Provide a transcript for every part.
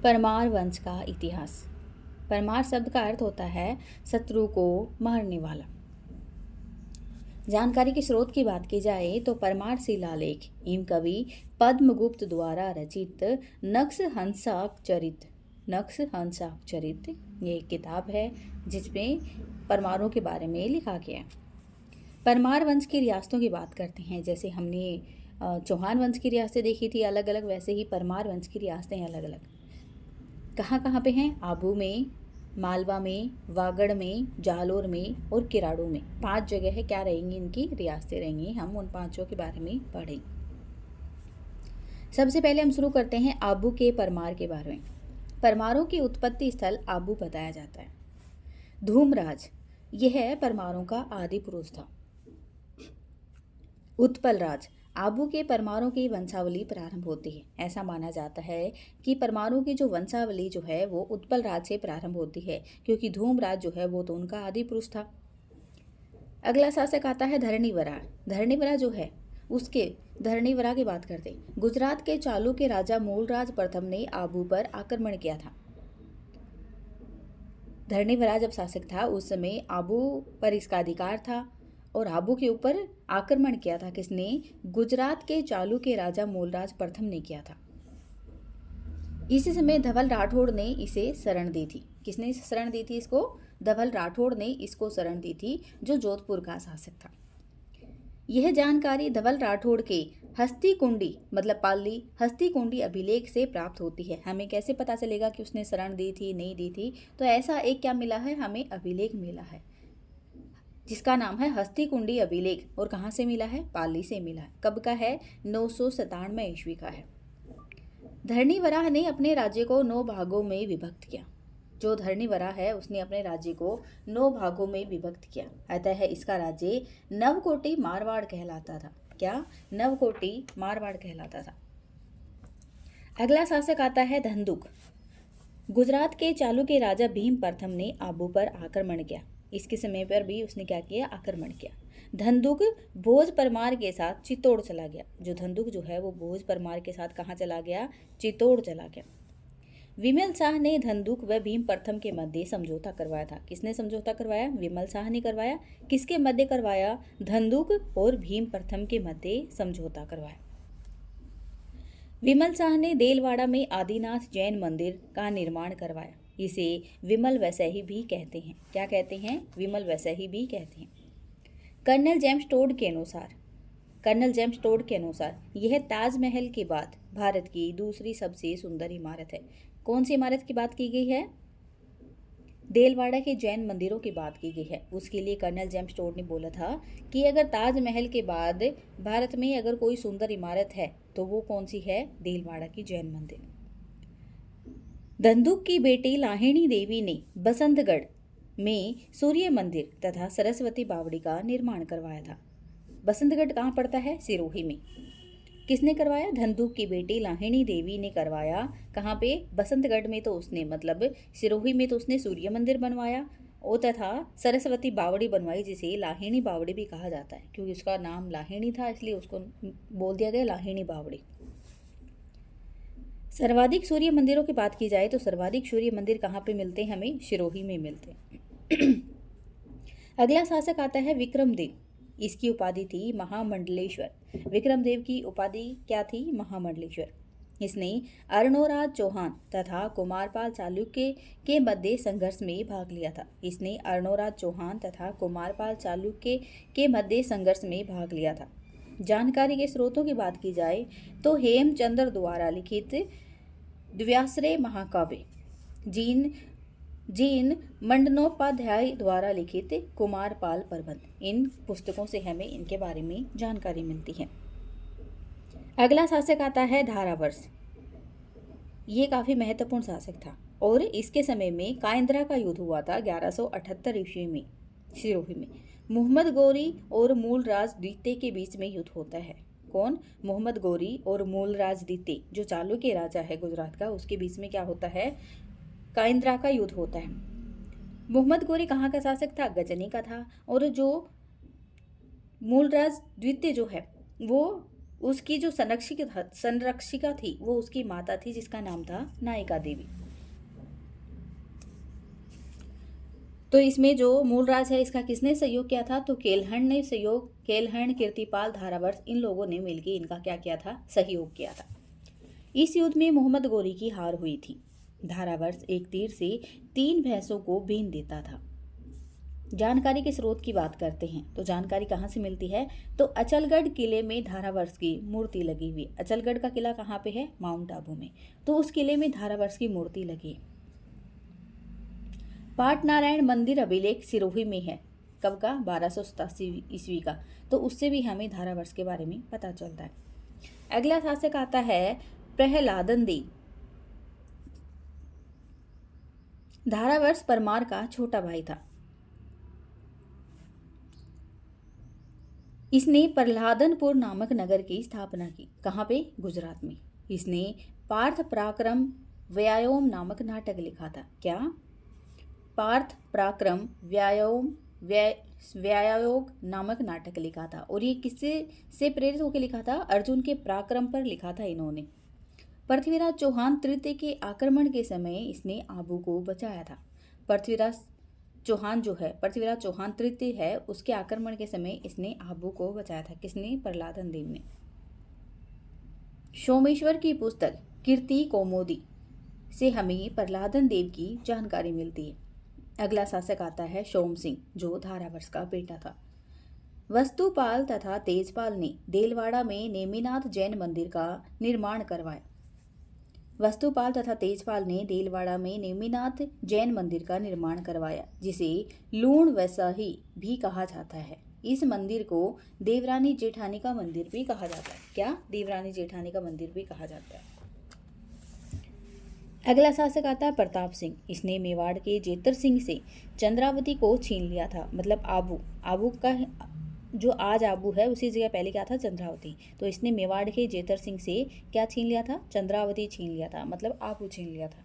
परमार वंश का इतिहास। परमार शब्द का अर्थ होता है शत्रु को मारने वाला। जानकारी के स्रोत की बात की जाए तो परमार शिलालेख हिम कवि पद्मगुप्त द्वारा रचित नक्श चरित ये एक किताब है जिसमें परमारों के बारे में लिखा गया है। परमार वंश की रियासतों की बात करते हैं। जैसे हमने चौहान वंश की रियासतें देखी थी अलग अलग, वैसे ही परमार वंश की रियासतें अलग अलग। कहाँ कहाँ पे हैं? आबू में, मालवा में, वागड़ में, जालोर में और किराड़ू में। 5 जगह है। क्या रहेंगी? इनकी रियासतें रहेंगी। हम उन 5 के बारे में पढ़ें। सबसे पहले हम शुरू करते हैं आबू के परमार के बारे में। परमारों की उत्पत्ति स्थल आबू बताया जाता है। धूमराज यह परमारों का आदि पुरुष था। उत्पल राज आबू के परमारों की वंशावली प्रारंभ होती है। ऐसा माना जाता है कि परमारों की जो वंशावली जो है वो उत्पल राज से प्रारंभ होती है, क्योंकि धूमराज जो है वो तो उनका आदि पुरुष था। अगला शासक आता है धरणीवरा। धरणीवरा जो है उसके धरणीवरा की बात करते। गुजरात के चालुक्य राजा मूलराज प्रथम ने आबू पर आक्रमण किया था। धरणीवरा जब शासक था उस समय आबू पर इसका अधिकार था और आबू के ऊपर आक्रमण किया था। किसने? गुजरात के चालुक्य राजा मूलराज प्रथम ने किया था। इसी समय धवल राठौड़ ने इसे शरण दी थी। किसने शरण दी थी इसको? धवल राठौड़ ने इसको शरण दी थी, जो जोधपुर का शासक था। यह जानकारी धवल राठौड़ के हस्ती कुंडी मतलब पाली हस्ती कुंडी अभिलेख से प्राप्त होती है। हमें कैसे पता चलेगा कि उसने शरण दी थी नहीं दी थी? तो ऐसा एक क्या मिला है? हमें अभिलेख मिला है जिसका नाम है हस्ती कुंडी अभिलेख। और कहाँ से मिला है? पाली से मिला है। कब का है? 997 ईस्वी का है। धरणीवरा ने अपने राज्य को 9 भागों में विभक्त किया। जो धरणीवरा है उसने अपने राज्य को 9 भागों में विभक्त किया। अतः इसका राज्य नवकोटि मारवाड़ कहलाता था। क्या? नवकोटि मारवाड़ कहलाता था। अगला शासक आता है धंधुक। गुजरात के चालुक्य राजा भीम प्रथम ने आबू पर आक्रमण किया। इसके समय पर भी उसने क्या किया? आक्रमण किया। धंधुक भोज परमार के साथ चित्तौड़ चला गया। जो धंधुक जो है वो भोज परमार के साथ कहाँ चला गया? चित्तौड़ चला गया। विमल शाह ने धंधुक व भीम प्रथम के मध्य समझौता करवाया था। किसने समझौता करवाया? विमल शाह ने करवाया। किसके मध्य करवाया? धंधुक और भीम प्रथम के मध्य समझौता करवाया। विमल शाह ने देलवाड़ा में आदिनाथ जैन मंदिर का निर्माण करवाया। इसे विमल वैसाही भी कहते हैं। क्या कहते हैं? विमल वैसाही भी कहते हैं। कर्नल जेम्स टोड के अनुसार यह ताजमहल के बाद भारत की दूसरी सबसे सुंदर इमारत है। कौन सी इमारत की बात की गई है? देलवाड़ा के जैन मंदिरों की बात की गई है। उसके लिए कर्नल जेम्स टोड ने बोला था कि अगर ताजमहल के बाद भारत में अगर कोई सुंदर इमारत है तो वो कौन सी है? देलवाड़ा की जैन मंदिर। धंधुक की बेटी लाहिणी देवी ने बसंतगढ़ में सूर्य मंदिर तथा सरस्वती बावड़ी का निर्माण करवाया था। बसंतगढ़ कहाँ पड़ता है? सिरोही में। किसने करवाया? धंधुक की बेटी लाहिणी देवी ने करवाया। कहाँ पे? बसंतगढ़ में तो उसने मतलब सिरोही में तो उसने सूर्य मंदिर बनवाया और तथा सरस्वती बावड़ी बनवाई, जिसे लाहिणी बावड़ी भी कहा जाता है क्योंकि उसका नाम लाहिणी था, इसलिए उसको बोल दिया गया लाहिणी बावड़ी। सर्वाधिक सूर्य मंदिरों की बात की जाए तो सर्वाधिक सूर्य मंदिर कहाँ पे मिलते हैं? हमें सिरोही में मिलते हैं। अगला शासक आता है विक्रमदेव। इसकी उपाधि थी महामंडलेश्वर। विक्रमदेव की उपाधि क्या थी? महामंडलेश्वर। इसने अर्णोराज चौहान तथा कुमारपाल चालुक्य के मध्य संघर्ष में भाग लिया था। इसने अर्णोराज चौहान तथा कुमारपाल चालुक्य के मध्य संघर्ष में भाग लिया था। जानकारी के स्रोतों की बात की जाए तो हेमचंद्र द्वारा लिखित द्व्याश्रय महाकाव्य, जीन मंडनोपाध्याय द्वारा लिखित कुमारपाल प्रबंध, इन पुस्तकों से हमें इनके बारे में जानकारी मिलती है। अगला शासक आता है धारावर्ष। ये काफ़ी महत्वपूर्ण शासक था और इसके समय में कायंद्रा का युद्ध हुआ था 1178 ईस्वी में सिरोही में। मोहम्मद गौरी और मूलराज द्वितीय के बीच में युद्ध होता है। कौन? मोहम्मद गौरी और मूलराज द्वितीय जो चालुक्य राजा है गुजरात का, उसके बीच में क्या होता है? कायंद्रा का युद्ध होता है। मोहम्मद गौरी कहाँ का शासक था? गजनी का था। और जो मूलराज द्वितीय जो है वो उसकी जो संरक्षिका थी वो उसकी माता थी, जिसका नाम था नायिका देवी। तो इसमें जो मूलराज है इसका किसने सहयोग किया था? तो केलहण ने सहयोग, केलहण, कीर्तिपाल, धारावर्ष, इन लोगों ने मिलकर इनका क्या किया था? सहयोग किया था। इस युद्ध में मोहम्मद गोरी की हार हुई थी। धारावर्ष एक तीर से 3 भैंसों को बीन देता था। जानकारी के स्रोत की बात करते हैं तो जानकारी कहाँ से मिलती है? तो अचलगढ़ किले में धारावर्ष की मूर्ति लगी हुई। अचलगढ़ का किला कहाँ पे है? माउंट आबू में। तो उस किले में धारावर्ष की मूर्ति लगी। पाटनारायण मंदिर अभिलेख सिरोही में है। कब का? 1287 ईस्वी का। तो उससे भी हमें धारावर्ष के बारे में पता चलता है। अगला शासक आता है प्रहलादन देव। धारावर्ष परमार का छोटा भाई था। इसने प्रहलादनपुर नामक नगर की स्थापना की। कहाँ पे? गुजरात में। इसने पार्थ पराक्रम व्यायाम नामक नाटक लिखा था। क्या? पार्थ पराक्रम व्यायोग नामक नाटक लिखा था। और ये किससे से प्रेरित होकर लिखा था? अर्जुन के पराक्रम पर लिखा था इन्होंने। पृथ्वीराज चौहान तृतीय के आक्रमण के समय इसने आबू को बचाया था। पृथ्वीराज चौहान तृतीय है, उसके आक्रमण के समय इसने आबू को बचाया था। किसने? प्रहलादन देव ने। सोमेश्वर की पुस्तक कीर्ति कौमुदी से हमें प्रहलादन देव की जानकारी मिलती है। अगला शासक आता है सोम सिंह, जो धारावर्ष का बेटा था। वस्तुपाल तथा तेजपाल ने देलवाड़ा में नेमिनाथ जैन मंदिर का निर्माण करवाया। वस्तुपाल तथा तेजपाल ने देलवाड़ा में नेमिनाथ जैन मंदिर का निर्माण करवाया, जिसे लूण वैसाही भी कहा जाता है। इस मंदिर को देवरानी जेठानी का मंदिर भी कहा जाता है। क्या? देवरानी जेठानी का मंदिर भी कहा जाता है। अगला शासक आता है प्रताप सिंह। इसने मेवाड़ के जेतर सिंह से चंद्रावती को छीन लिया था। मतलब आबू का जो आज आबू है उसी जगह पहले क्या था? चंद्रावती। तो इसने मेवाड़ के जेतर सिंह से क्या छीन लिया था? चंद्रावती छीन लिया था, मतलब आबू छीन लिया था।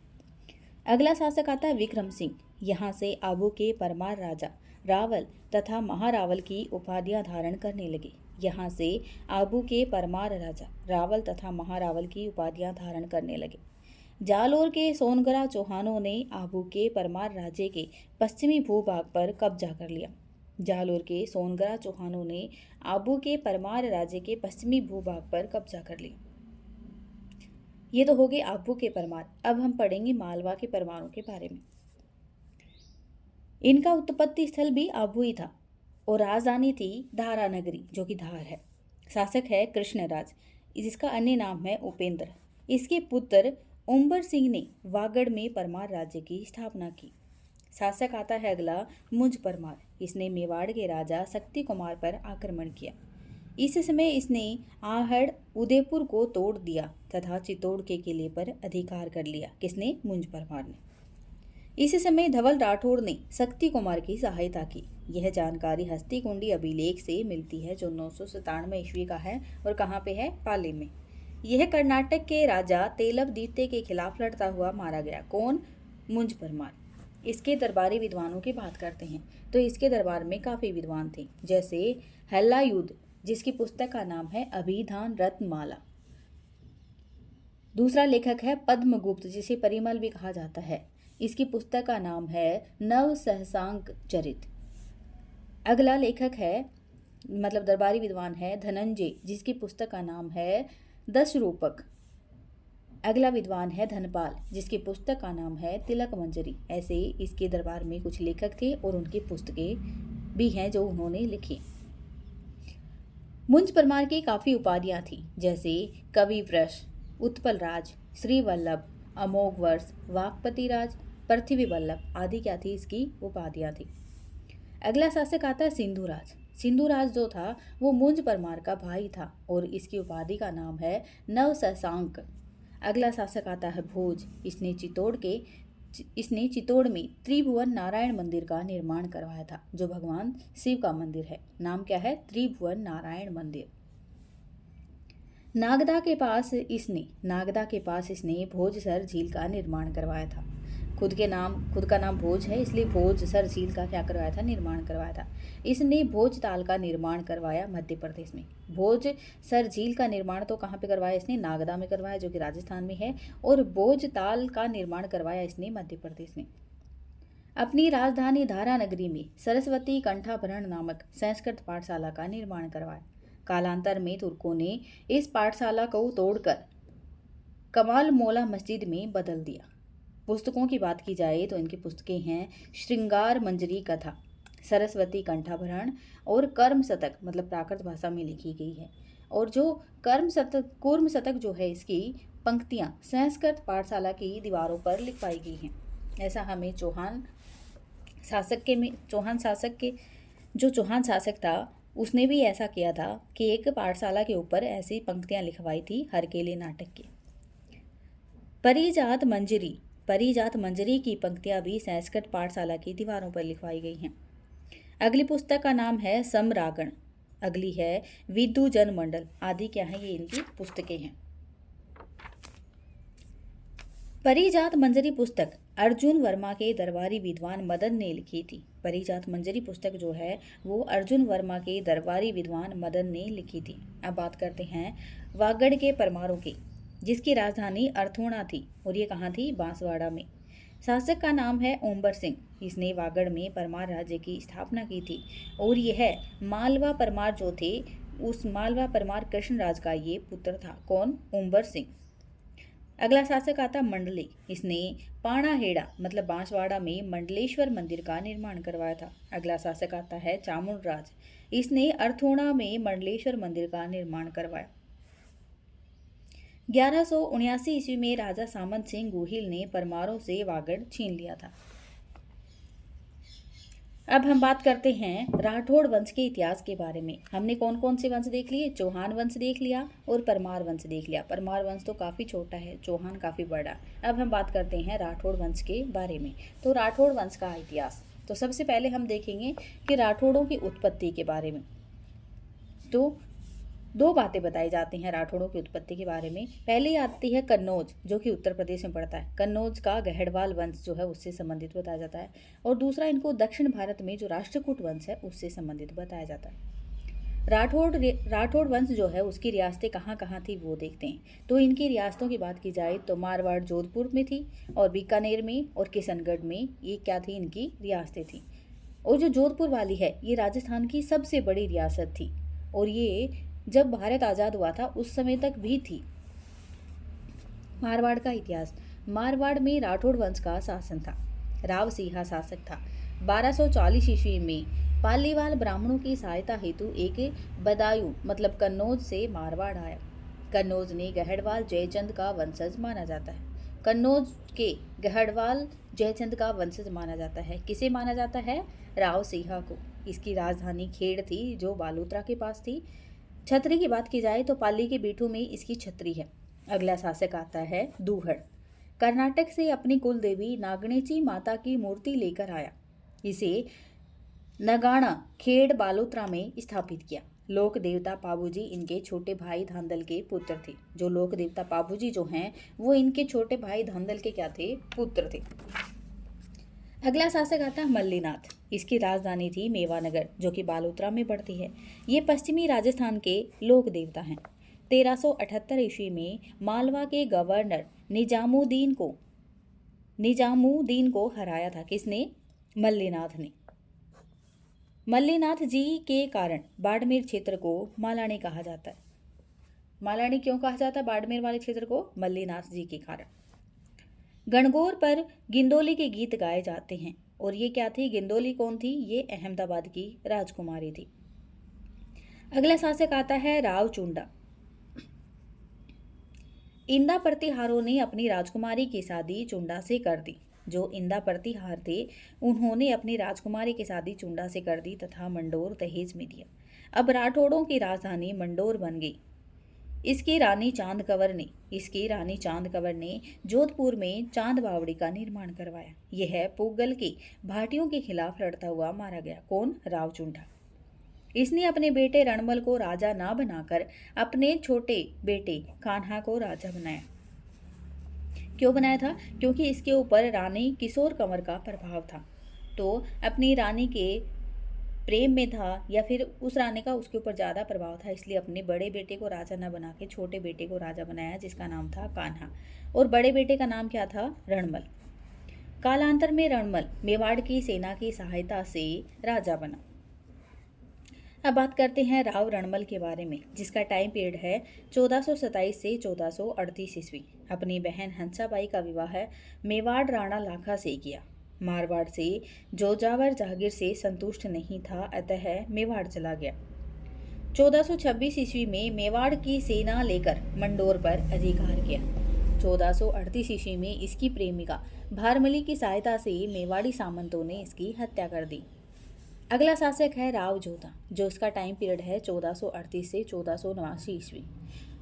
अगला शासक आता है विक्रम सिंह। यहाँ से आबू के परमार राजा रावल तथा महारावल की उपाधियां धारण करने लगे। यहाँ से आबू के परमार राजा रावल तथा महारावल की उपाधियां धारण करने लगे। जालोर के सोनगरा चौहानों ने आबू के परमार राज्य के पश्चिमी भूभाग पर कब्जा कर लिया। जालोर के सोनगरा चौहानों ने आबू के परमार राज्य के पश्चिमी भूभाग पर कब्जा कर लिया। ये तो हो गए आबू के परमार। अब हम पढ़ेंगे मालवा के परमारों के बारे में। इनका उत्पत्ति स्थल भी आबू ही था और राजधानी थी धारा नगरी, जो कि धार है। शासक है कृष्णराज, जिसका अन्य नाम है उपेंद्र। इसके पुत्र उम्बर सिंह ने वागड़ में परमार राज्य की स्थापना की। शासक आता है अगला मुंज परमार। इसने मेवाड़ के राजा शक्ति कुमार पर आक्रमण किया। इस समय इसने आहड़ उदयपुर को तोड़ दिया तथा चित्तौड़ के किले पर अधिकार कर लिया। किसने? मुंज परमार ने। इस समय धवल राठौड़ ने शक्ति कुमार की सहायता की। यह जानकारी हस्तिकुंडी अभिलेख से मिलती है, जो 997 ईस्वी का है और कहाँ पे है? पाली में। यह कर्नाटक के राजा तेलव द्वितीय के खिलाफ लड़ता हुआ मारा गया। कौन? मुंज परमार। इसके दरबारी विद्वानों की बात करते हैं तो इसके दरबार में काफ़ी विद्वान थे, जैसे हल्लायुद्ध, जिसकी पुस्तक का नाम है अभिधान रत्नमाला। दूसरा लेखक है पद्मगुप्त, जिसे परिमल भी कहा जाता है। इसकी पुस्तक का नाम है नव सहसांक चरित। अगला लेखक है, मतलब दरबारी विद्वान है धनंजय, जिसकी पुस्तक का नाम है दश रूपक। अगला विद्वान है धनपाल, जिसकी पुस्तक का नाम है तिलक मंजरी। ऐसे इसके दरबार में कुछ लेखक थे और उनकी पुस्तकें भी हैं जो उन्होंने लिखी। मुंज परमार की काफ़ी उपाधियां थी, जैसे कवि वृष, उत्पल राज, श्री वल्लभ, अमोघ वर्ष, वाकपति राज, पृथ्वी वल्लभ आदि क्या थी इसकी उपाधियां थी। अगला शासक आता है सिंधुराज। सिंधुराज जो था वो मुंज परमार का भाई था और इसकी उपाधि का नाम है नव सहसांक। अगला शासक आता है भोज। इसने चित्तौड़ में त्रिभुवन नारायण मंदिर का निर्माण करवाया था, जो भगवान शिव का मंदिर है। नाम क्या है? त्रिभुवन नारायण मंदिर। नागदा के पास इसने भोजसर झील का निर्माण करवाया था। खुद का नाम भोज है, इसलिए भोज सर झील का क्या करवाया था, निर्माण करवाया था। इसने भोज ताल का निर्माण करवाया मध्य प्रदेश में। भोज सर झील का निर्माण तो कहाँ पे करवाया इसने, नागदा में करवाया जो कि राजस्थान में है, और भोज ताल का निर्माण करवाया इसने मध्य प्रदेश में। अपनी राजधानी धारानगरी में सरस्वती कंठाभरण नामक संस्कृत पाठशाला का निर्माण करवाया। कालांतर में तुर्कों ने इस पाठशाला को तोड़कर कमाल मौला मस्जिद में बदल दिया। पुस्तकों की बात की जाए तो इनकी पुस्तकें हैं श्रृंगार मंजरी कथा, सरस्वती कंठाभरण और कर्म शतक, मतलब प्राकृत भाषा में लिखी गई है। और जो कूर्म शतक जो है, इसकी पंक्तियां संस्कृत पाठशाला की दीवारों पर लिखवाई गई हैं। ऐसा हमें चौहान शासक था उसने भी ऐसा किया था कि एक पाठशाला के ऊपर ऐसी पंक्तियां लिखवाई थी हरकेली नाटक की। परिजात मंजरी की पंक्तियां भी संस्कृत पाठशाला की दीवारों पर लिखवाई गई हैं। अगली पुस्तक का नाम है समरागण, अगली है विदु जन मंडल आदि। क्या है, ये इनकी पुस्तकें हैं। परिजात मंजरी पुस्तक अर्जुन वर्मा के दरबारी विद्वान मदन ने लिखी थी। परिजात मंजरी पुस्तक जो है वो अर्जुन वर्मा के दरबारी विद्वान मदन ने लिखी थी। अब बात करते हैं वागड़ के परमारों की, जिसकी राजधानी अर्थोणा थी और ये कहाँ थी, बांसवाड़ा में। शासक का नाम है ओम्बर सिंह। इसने वागड़ में परमार राज्य की स्थापना की थी और यह मालवा परमार जो थे उस मालवा परमार कृष्णराज का ये पुत्र था। कौन, ओम्बर सिंह। अगला शासक आता मंडली। इसने पाणाहेड़ा मतलब बांसवाड़ा में मंडलेश्वर मंदिर का निर्माण करवाया था। अगला शासक आता है चामुंडराज। इसने अर्थोणा में मंडलेश्वर मंदिर का निर्माण करवाया। 1179 ईस्वी में राजा सामंत सिंह गोहिल ने परमारों से वागड़ छीन लिया था। अब हम बात करते हैं राठौड़ वंश के इतिहास के बारे में। हमने कौन कौन से वंश देख लिए, चौहान वंश देख लिया और परमार वंश देख लिया। परमार वंश तो काफ़ी छोटा है, चौहान काफ़ी बड़ा। अब हम बात करते हैं राठौड़ वंश के बारे में। तो राठौड़ वंश का इतिहास, तो सबसे पहले हम देखेंगे कि राठौड़ों की उत्पत्ति के बारे में। तो दो बातें बताई जाती हैं राठौड़ों की उत्पत्ति के बारे में। पहली आती है कन्नौज, जो कि उत्तर प्रदेश में पड़ता है। कन्नौज का गहड़वाल वंश जो है उससे संबंधित बताया जाता है। और दूसरा इनको दक्षिण भारत में जो राष्ट्रकूट वंश है उससे संबंधित बताया जाता है। राठौड़ वंश जो है उसकी रियासतें कहाँ कहाँ थी वो देखते हैं। तो इनकी रियासतों की बात की जाए तो मारवाड़ जोधपुर में थी और बीकानेर में और किशनगढ़ में, ये क्या थी, इनकी रियासतें थी। और जो जोधपुर वाली है ये राजस्थान की सबसे बड़ी रियासत थी और ये जब भारत आज़ाद हुआ था उस समय तक भी थी। मारवाड़ का इतिहास, मारवाड़ में राठौड़ वंश का शासन था। राव सिंहा शासक था। 1240 ईस्वी में पालीवाल ब्राह्मणों की सहायता हेतु एक बदायूं मतलब कन्नौज से मारवाड़ आया। कन्नौज ने गहड़वाल जयचंद का वंशज माना जाता है। कन्नौज के गहड़वाल जयचंद का वंशज माना जाता है। किसे माना जाता है, राव सिंहा को। इसकी राजधानी खेड़ थी जो बालोतरा के पास थी। छतरी की बात की जाए तो पाली के बीठू में इसकी छतरी है। अगला शासक आता है दूहड़। कर्नाटक से अपनी कुल देवी नागणेची माता की मूर्ति लेकर आया। इसे नगाना खेड़ बालोतरा में स्थापित किया। लोक देवता पाबूजी इनके छोटे भाई धांधल के पुत्र थे। जो लोक देवता पाबूजी जो हैं वो इनके छोटे भाई धांधल के क्या थे, पुत्र थे। अगला शासक आता है मल्लीनाथ। इसकी राजधानी थी मेवानगर जो कि बालोतरा में पड़ती है। ये पश्चिमी राजस्थान के लोक देवता हैं। 1378 ईस्वी में मालवा के गवर्नर निजामुद्दीन को हराया था। किसने, मल्लीनाथ ने। मल्लीनाथ जी के कारण बाड़मेर क्षेत्र को मालानी कहा जाता है। मालानी क्यों कहा जाता है बाड़मेर वाले क्षेत्र को, मल्लीनाथ जी के कारण। गणगौर पर गिंदोली के गीत गाए जाते हैं और ये क्या थी, गिंदोली कौन थी, ये अहमदाबाद की राजकुमारी थी। अगला शासक आता है रावचुंडा। इंदा प्रतिहारों ने अपनी राजकुमारी की शादी चुंडा से कर दी। जो इंदा प्रतिहार थे उन्होंने अपनी राजकुमारी की शादी चुंडा से कर दी तथा मंडोर दहेज में दिया। अब राठौड़ों की राजधानी मंडोर बन गई। इसकी रानी चांद कंवर ने जोधपुर में चांद बावड़ी का निर्माण करवाया। यह पुगल की भाटियों के खिलाफ लड़ता हुआ मारा गया। कौन, रावचुंडा। इसने अपने बेटे रणमल को राजा ना बनाकर अपने छोटे बेटे कान्हा को राजा बनाया। क्यों बनाया था? क्योंकि इसके ऊपर रानी किशोर कंवर का प्रभाव था। तो अपनी रानी के प्रेम में था या फिर उस रानी का उसके ऊपर ज़्यादा प्रभाव था, इसलिए अपने बड़े बेटे को राजा न बना के छोटे बेटे को राजा बनाया, जिसका नाम था कान्हा। और बड़े बेटे का नाम क्या था? रणमल। कालांतर में रणमल मेवाड़ की सेना की सहायता से राजा बना। अब बात करते हैं राव रणमल के बारे में, जिसका टाइम पीरियड है 1427 से 1438 ईस्वी। अपनी बहन हंसाबाई का विवाह मेवाड़ राणा लाखा से किया। मारवाड़ से जोजावर जागीर से संतुष्ट नहीं था, अतः मेवाड़ चला गया। 1426 ईस्वी में मेवाड़ की सेना लेकर मंडोर पर अधिकार किया। 1438 ईस्वी में इसकी प्रेमिका भारमली की सहायता से मेवाड़ी सामंतों ने इसकी हत्या कर दी। अगला शासक है राव जोधा, जो इसका टाइम पीरियड है 1438 से 1489 ईस्वी।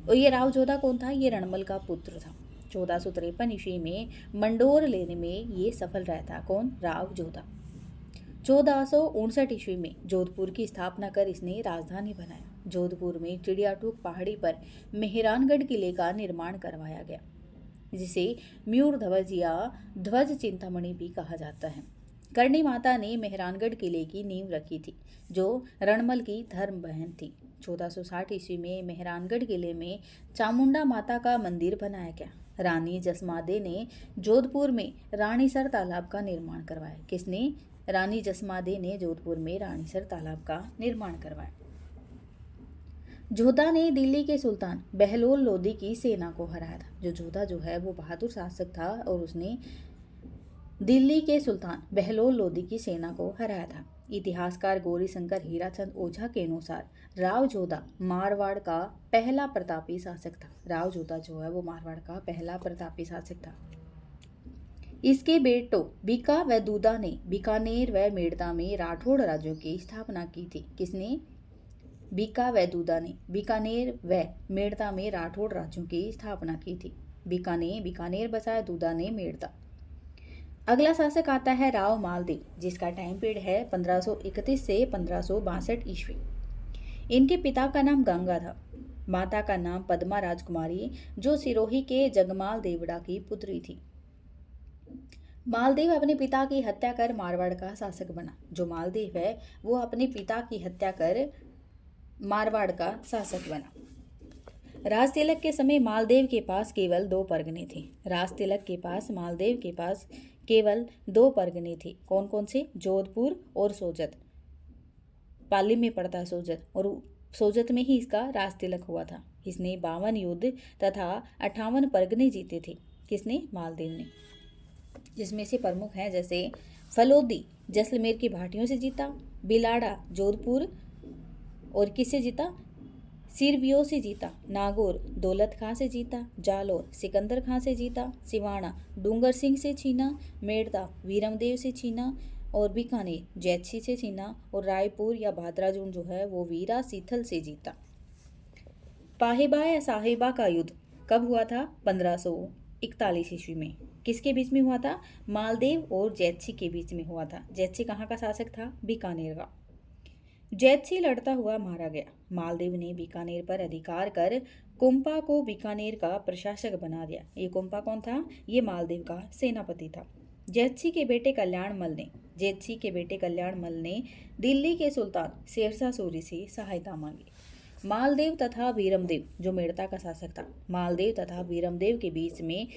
और ये राव जोधा कौन था? ये रणमल का पुत्र था। 1453 ईस्वी में मंडोर लेने में ये सफल रहा था। कौन? राव जोधा। 1459 ईस्वी में जोधपुर की स्थापना कर इसने राजधानी बनाया। जोधपुर में चिड़ियाटूक पहाड़ी पर मेहरानगढ़ किले का निर्माण करवाया गया, जिसे म्यूर ध्वज या ध्वज चिंतामणि भी कहा जाता है। करणी माता ने मेहरानगढ़ किले की नींव रखी थी, जो रणमल की धर्म बहन थी। 1460 ईस्वी में मेहरानगढ़ किले में चामुंडा माता का मंदिर बनाया गया। रानी जसमादे ने जोधपुर में रानीसर तालाब का निर्माण करवाया। किसने? रानी जसमादे ने जोधपुर में रानीसर तालाब का निर्माण करवाया। जोधा ने दिल्ली के सुल्तान बहलोल लोदी की सेना को हराया था। जोधा जो है वो बहादुर शासक था और उसने दिल्ली के सुल्तान बहलोल लोदी की सेना को हराया था। इतिहासकार गौरीशंकर हीराचंद ओझा के अनुसार राव जोधा मारवाड़ का पहला प्रतापी शासक था। राव जोधा जो है वो मारवाड़ का पहला प्रतापी शासक था। इसके बेटों बीका व दूदा ने बीकानेर व मेड़ता में राठौड़ राज्यों की स्थापना की थी। किसने? बीका व दूदा ने बीकानेर व मेड़ता में राठौड़ राज्यों की स्थापना की थी। बीकानेर बसाया, दूदा ने मेड़ता। अगला शासक आता है राव मालदेव, जिसका टाइम पीरियड है 1531 से 1562 ईस्वी। इनके पिता का नाम गंगा था, माता का नाम पद्मा राजकुमारी, जो सिरोही के जगमाल देवड़ा की पुत्री थी। मालदेव अपने पिता की हत्या कर मारवाड़ का शासक बना। जो मालदेव है वो अपने पिता की हत्या कर मारवाड़ का शासक बना। राज तिलक के समय मालदेव के पास केवल 2 परगने थे। राज तिलक के पास मालदेव के पास केवल 2 परगने थे। कौन कौन से? जोधपुर और सोजत। पाली में पड़ता है सोजत, और सोजत में ही इसका राज तिलक हुआ था। इसने 52 युद्ध तथा 58 परगने जीते थे। किसने? मालदेव ने। जिसमें से प्रमुख हैं जैसे फलोदी जैसलमेर की भाटियों से जीता, बिलाड़ा जोधपुर और किससे जीता? सिरवियों से जीता, नागौर दौलत खां से जीता, जालोर सिकंदर खां से जीता, सिवाना डूंगर सिंह से छीना, मेड़ता वीरमदेव से छीना और बीकानेर जैतसी से छीना, और रायपुर या भादराजून जो है वो वीरा सीथल से जीता। पाहिबा या साहिबा का युद्ध कब हुआ था? 1541 ईस्वी में। किसके बीच में हुआ था? मालदेव और जैतसी के बीच में हुआ था। जैतसी कहाँ का शासक था? बीकानेर का। जैतसी लड़ता हुआ मारा गया। मालदेव ने बीकानेर पर अधिकार कर कुंपा को बीकानेर का प्रशासक बना दिया। ये कुंपा कौन था? ये मालदेव का सेनापति था। जैतसी के बेटे कल्याण मल ने दिल्ली के सुल्तान शेरशाह सूरी से सहायता मांगी। मालदेव तथा वीरमदेव जो मेड़ता का शासक था, मालदेव तथा वीरमदेव के बीच में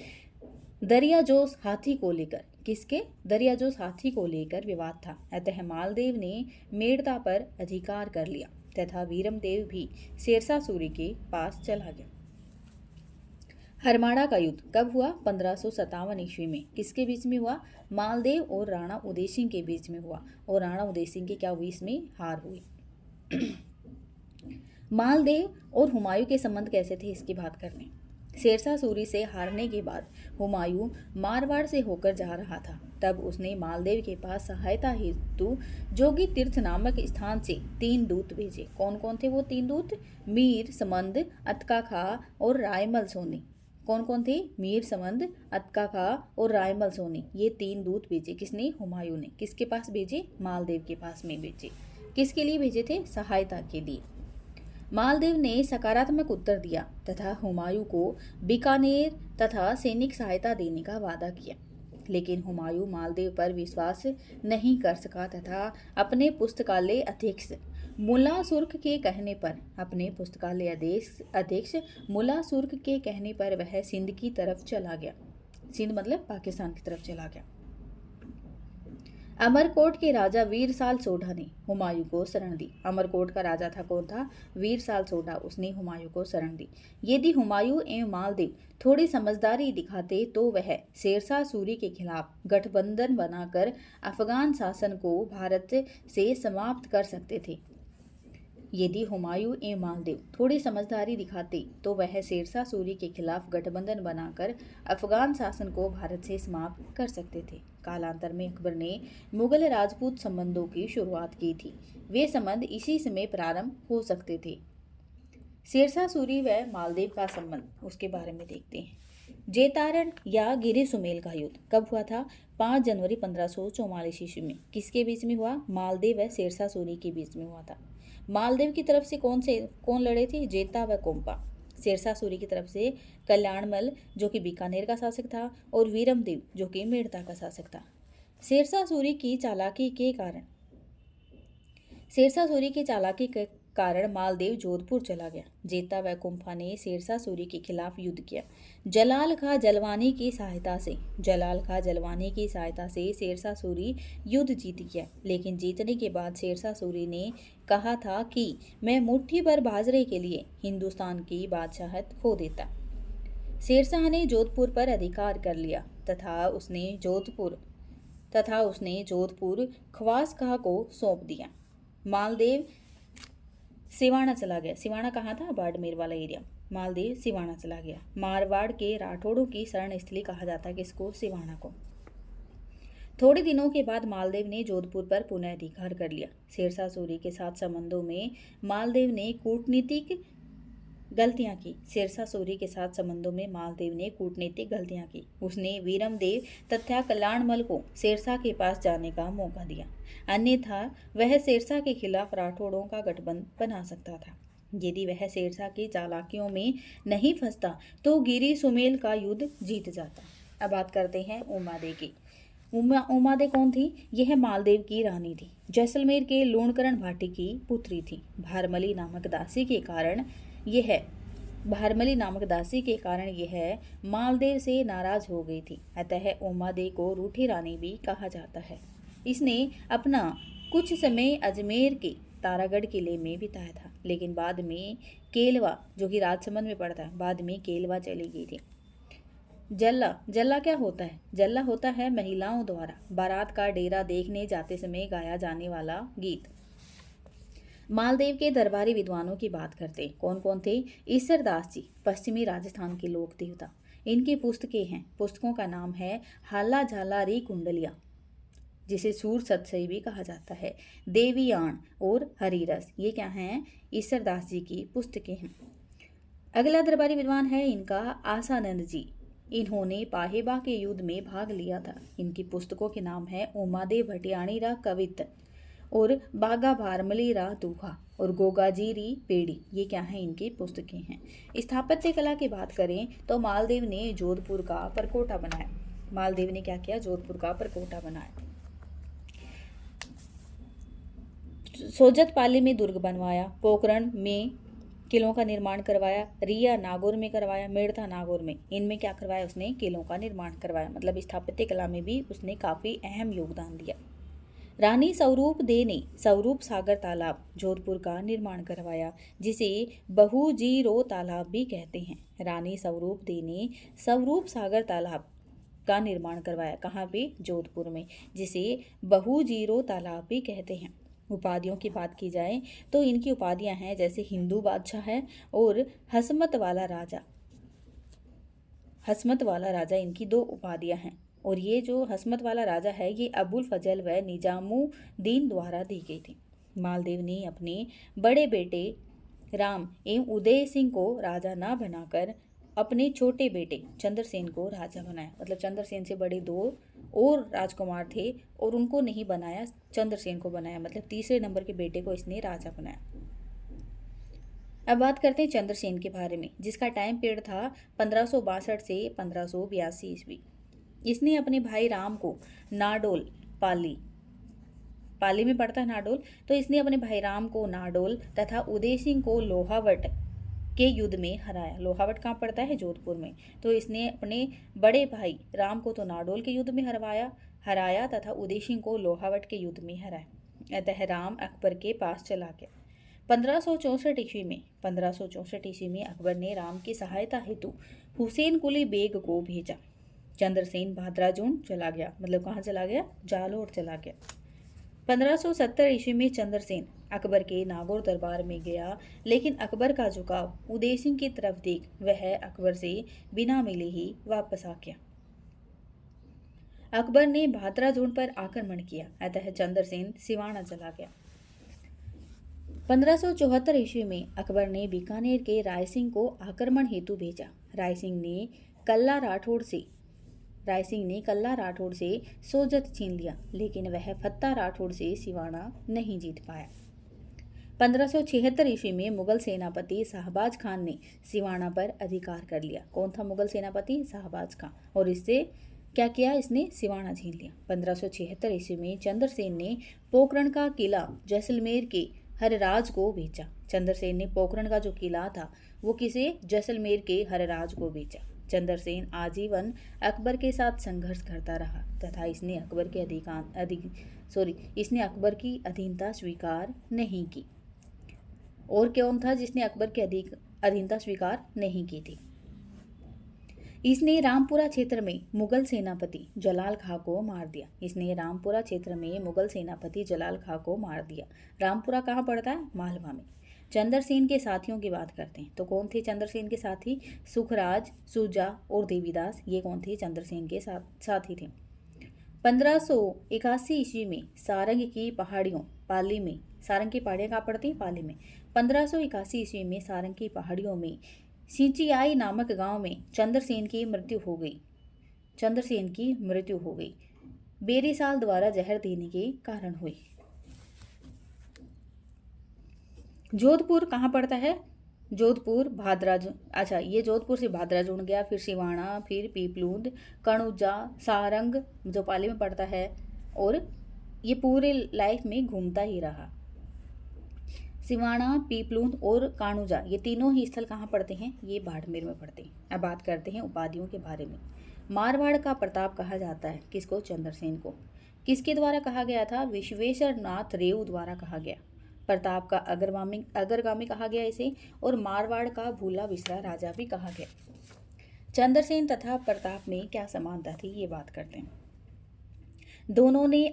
दरियाजोश हाथी को लेकर, किसके? दरियाजोश हाथी को लेकर विवाद था। अतः मालदेव ने मेड़ता पर अधिकार कर लिया तथा वीरमदेव भी शेरशाह सूरी के पास चला गया। हरमाड़ा का युद्ध कब हुआ? 1557 ईस्वी में। किसके बीच में हुआ? मालदेव और राणा उदय सिंह के बीच में हुआ, और राणा उदय सिंह के क्या हुई? इसमें हार हुई। मालदेव और हुमायूं के संबंध कैसे थे, इसकी बात करते हैं। शेरशाह सूरी से हारने के बाद हुमायूं मारवाड़ से होकर जा रहा था। तब उसने मालदेव के पास सहायता हेतु जोगी तीर्थ नामक स्थान से 3 दूत भेजे। कौन कौन थे वो 3 दूत? मीर समंद, अतका खां और रायमल सोनी। कौन कौन थे? मीर समंद, अतका खां और रायमल सोनी। ये 3 दूत भेजे। किसने? हुमायूं ने। किसके पास भेजे? मालदेव के पास में भेजे। किसके लिए भेजे थे? सहायता के लिए। मालदेव ने सकारात्मक उत्तर दिया तथा हुमायूं को बीकानेर तथा सैनिक सहायता देने का वादा किया। लेकिन हुमायूं मालदेव पर विश्वास नहीं कर सका तथा अपने पुस्तकालय अध्यक्ष मुल्ला सुर्ख के कहने पर मुल्ला सुर्ख के कहने पर वह सिंध की तरफ चला गया। सिंध मतलब पाकिस्तान की तरफ चला गया। अमरकोट के राजा वीर साल सोढ़ा ने हुमायूं को शरण दी। अमरकोट का राजा था कौन था? वीर साल सोढ़ा। उसने हुमायूं को शरण दी। यदि हुमायूं एवं मालदेव थोड़ी समझदारी दिखाते तो वह शेरशाह सूरी के खिलाफ गठबंधन बनाकर अफगान शासन को भारत से समाप्त कर सकते थे। यदि हुमायूं एवं मालदेव थोड़ी समझदारी दिखाते तो वह शेरशाह सूरी के खिलाफ गठबंधन बनाकर अफगान शासन को भारत से समाप्त कर सकते थे। कालांतर में अकबर ने मुगल राजपूत संबंधों की शुरुआत की थी। वे संबंध इसी समय प्रारंभ हो सकते थे। शेरशाह सूरी व मालदेव का संबंध, उसके बारे में देखते हैं। जेतारण या गिरि सुमेल का युद्ध कब हुआ था? 5 जनवरी 1544 ईस्वी में। किसके बीच में हुआ? मालदेव व शेरशाह सूरी के बीच में हुआ था। मालदेव की तरफ से कौन लड़े थे? जेता व कोम्पा। शेरशाह सूरी की तरफ से कल्याणमल जो कि बीकानेर का शासक था और वीरमदेव जो कि मेड़ता का शासक था। शेरशाह सूरी की चालाकी के कारण मालदेव जोधपुर चला गया। जेता व कुंफा ने शेरशाह सूरी के खिलाफ युद्ध किया। जलाल खां जलवानी की सहायता से शेरशाह सूरी युद्ध जीत गया। लेकिन जीतने के बाद शेरशाह सूरी ने कहा था कि मैं मुट्ठी भर बाजरे के लिए हिंदुस्तान की बादशाहत खो देता। शेरशाह ने जोधपुर पर अधिकार कर लिया तथा उसने जोधपुर खवास खां को सौंप दिया। मालदेव सिवाना चला गया। सिवाना कहाँ था? बाड़मेर वाला एरिया। मालदेव सिवाना चला गया। मारवाड़ के राठौड़ों की शरण स्थली कहा जाता है किसको? सिवाना को। थोड़े दिनों के बाद मालदेव ने जोधपुर पर पुनः अधिकार कर लिया। शेरशाह सूरी के साथ संबंधों में मालदेव ने कूटनीतिक गलतियां की। उसने वीरमदेव तथा कल्याणमल को शेरशाह के पास जाने का मौका दिया, अन्यथा वह शेरशाह के खिलाफ राठौड़ों का गठबंधन बना सकता था। यदि वह शेरशाह की चालाकियों में नहीं फंसता तो गिरी सुमेल का युद्ध जीत जाता। अब बात करते हैं उमादे की। उमादे कौन थी? यह मालदेव की रानी थी। जैसलमेर के लूणकरण भाटी की पुत्री थी। भारमली नामक दासी के कारण यह मालदेव से नाराज हो गई थी। अतः उमादे को रूठी रानी भी कहा जाता है। इसने अपना कुछ समय अजमेर के तारागढ़ किले में बिताया था, लेकिन बाद में केलवा जो कि राजसमंद में पड़ता है, बाद में केलवा चली गई थी। जल्ला क्या होता है? जल्ला होता है महिलाओं द्वारा बारात का डेरा देखने जाते समय गाया जाने वाला गीत। मालदेव के दरबारी विद्वानों की बात करते कौन कौन थे? ईसरदास जी, पश्चिमी राजस्थान के लोक देवता। इनकी पुस्तकों का नाम है हाला झाला री कुंडलिया, जिसे सूर सतसई भी कहा जाता है, देवीयाण और हरिरस। ये क्या हैं? ईसरदास जी की पुस्तकें हैं। अगला दरबारी विद्वान है इनका आसानंद जी। इन्होंने पाहेबा के युद्ध में भाग लिया था। इनकी पुस्तकों के नाम है उमादे भटियाणी रा कवित और बागा भारमली रा दूहा और गोगाजीरी पेड़ी। ये क्या है? इनकी पुस्तकें हैं। स्थापत्य कला की बात करें तो मालदेव ने जोधपुर का परकोटा बनाया। मालदेव ने क्या किया? जोधपुर का परकोटा बनाया। सोजतपाली में दुर्ग बनवाया, पोखरण में किलों का निर्माण करवाया, रिया नागौर में करवाया, मेड़ता नागौर में। इनमें क्या करवाया? उसने किलों का निर्माण करवाया। मतलब स्थापत्य कला में भी उसने काफ़ी अहम योगदान दिया। रानी स्वरूप दे ने स्वरूप सागर तालाब जोधपुर का निर्माण करवाया, जिसे बहुजीरो तालाब भी कहते हैं। रानी स्वरूप दे ने स्वरूप सागर तालाब का निर्माण करवाया। कहाँ पे? जोधपुर में, जिसे बहुजीरो तालाब भी कहते हैं। उपाधियों की बात की जाए तो इनकी उपाधियां हैं जैसे हिंदू बादशाह है और हसमत वाला राजा इनकी 2 उपाधियां हैं। और ये जो हसमत वाला राजा है ये अबुल फजल व निजामुद्दीन द्वारा दी गई थी। मालदेव ने अपने बड़े बेटे राम एवं उदय सिंह को राजा न बनाकर अपने छोटे बेटे चंद्रसेन को राजा बनाया। मतलब चंद्रसेन से बड़े 2 और राजकुमार थे और उनको नहीं बनाया, चंद्रसेन को बनाया। मतलब तीसरे नंबर के बेटे को इसने राजा बनाया। अब बात करते हैं चंद्रसेन के बारे में, जिसका टाइम पीरियड था 1562 से 1582 ईस्वी। इसने अपने भाई राम को नाडोल, पाली पाली में पड़ता है नाडोल, तो इसने अपने भाई राम को नाडोल तथा उदय सिंह को लोहावट के युद्ध में हराया। लोहावट कहाँ पड़ता है? जोधपुर में। तो इसने अपने बड़े भाई राम को तो नाडोल के युद्ध में हराया तथा उदय सिंह को लोहावट के युद्ध में हराया। अतः राम अकबर के पास चला गया। 1564 ईस्वी में अकबर ने राम की सहायता हेतु हुसैन कुली बेग को भेजा। चंद्रसेन भाद्राजून चला गया, मतलब कहाँ चला गया? जालोर चला गया। 1570 ईस्वी में चंद्रसेन अकबर के नागौर दरबार में गया, लेकिन अकबर का झुकाव उदय सिंह की तरफ देख वह अकबर से बिना मिले ही वापस आ गया। अकबर ने भाद्राजून पर आक्रमण किया, अतः चंद्रसेन सिवाना चला गया। 1574 ईस्वी में अकबर ने बीकानेर के रायसिंह को आक्रमण हेतु भेजा। रायसिंह ने कल्ला राठौड़ से सोजत छीन लिया, लेकिन वह फत्ता राठौड़ से सिवाना नहीं जीत पाया। 1576 ईस्वी में मुगल सेनापति शाहबाज खान ने सिवाना पर अधिकार कर लिया। कौन था मुगल सेनापति? शाहबाज खान। और इससे क्या किया? इसने सिवाना छीन लिया। 1576 ईस्वी में चंद्रसेन ने पोखरण का किला जैसलमेर के हरराज को बेचा। चंद्रसेन ने पोखरण का जो किला था वो किसे? जैसलमेर के हरराज को बेचा। चंद्रसेन आजीवन अकबर के साथ संघर्ष करता रहा तथा इसने अकबर की अधीनता स्वीकार नहीं की। और कौन था जिसने अकबर की अधीनता स्वीकार नहीं की थी? इसने रामपुरा क्षेत्र में मुगल सेनापति जलाल खां को मार दिया। रामपुरा कहाँ पड़ता है? मालवा में। चंद्रसेन के साथियों की बात करते हैं, तो कौन थे चंद्रसेन के साथी? सुखराज, सुजा और देवीदास। ये कौन थे? चंद्रसेन के साथी थे। 1581 ईस्वी में सारंग की पहाड़ियाँ कहाँ पड़ती हैं? पाली में। 1581 ईस्वी में सारंग की पहाड़ियों में सिंचियाई नामक गांव में चंद्रसेन की मृत्यु हो गई। बेरीसाल द्वारा जहर देने के कारण हुई। जोधपुर कहाँ पड़ता है? जोधपुर भाद्राजून। अच्छा, ये जोधपुर से भाद्राजून गया, फिर सिवाना, फिर पीपलूद, कणुजा, सारंग जो पाली में पड़ता है, और ये पूरे लाइफ में घूमता ही रहा। सिवाना, पीपलूद और कानुजा ये तीनों ही स्थल कहाँ पड़ते हैं? ये बाड़मेर में पड़ते हैं। अब बात करते हैं उपाधियों के बारे में। मारवाड़ का प्रताप कहा जाता है किसको? चंद्रसेन को। किसके द्वारा कहा गया था? विश्वेश्वर नाथ रेऊ द्वारा कहा गया। प्रताप का अग्रगामी कहा गया इसे, और मारवाड़ का भूला बिसरा राजा भी कहा गया। चंद्रसेन तथा प्रताप में क्या समानता थी, ये बात करते हैं। दोनों ने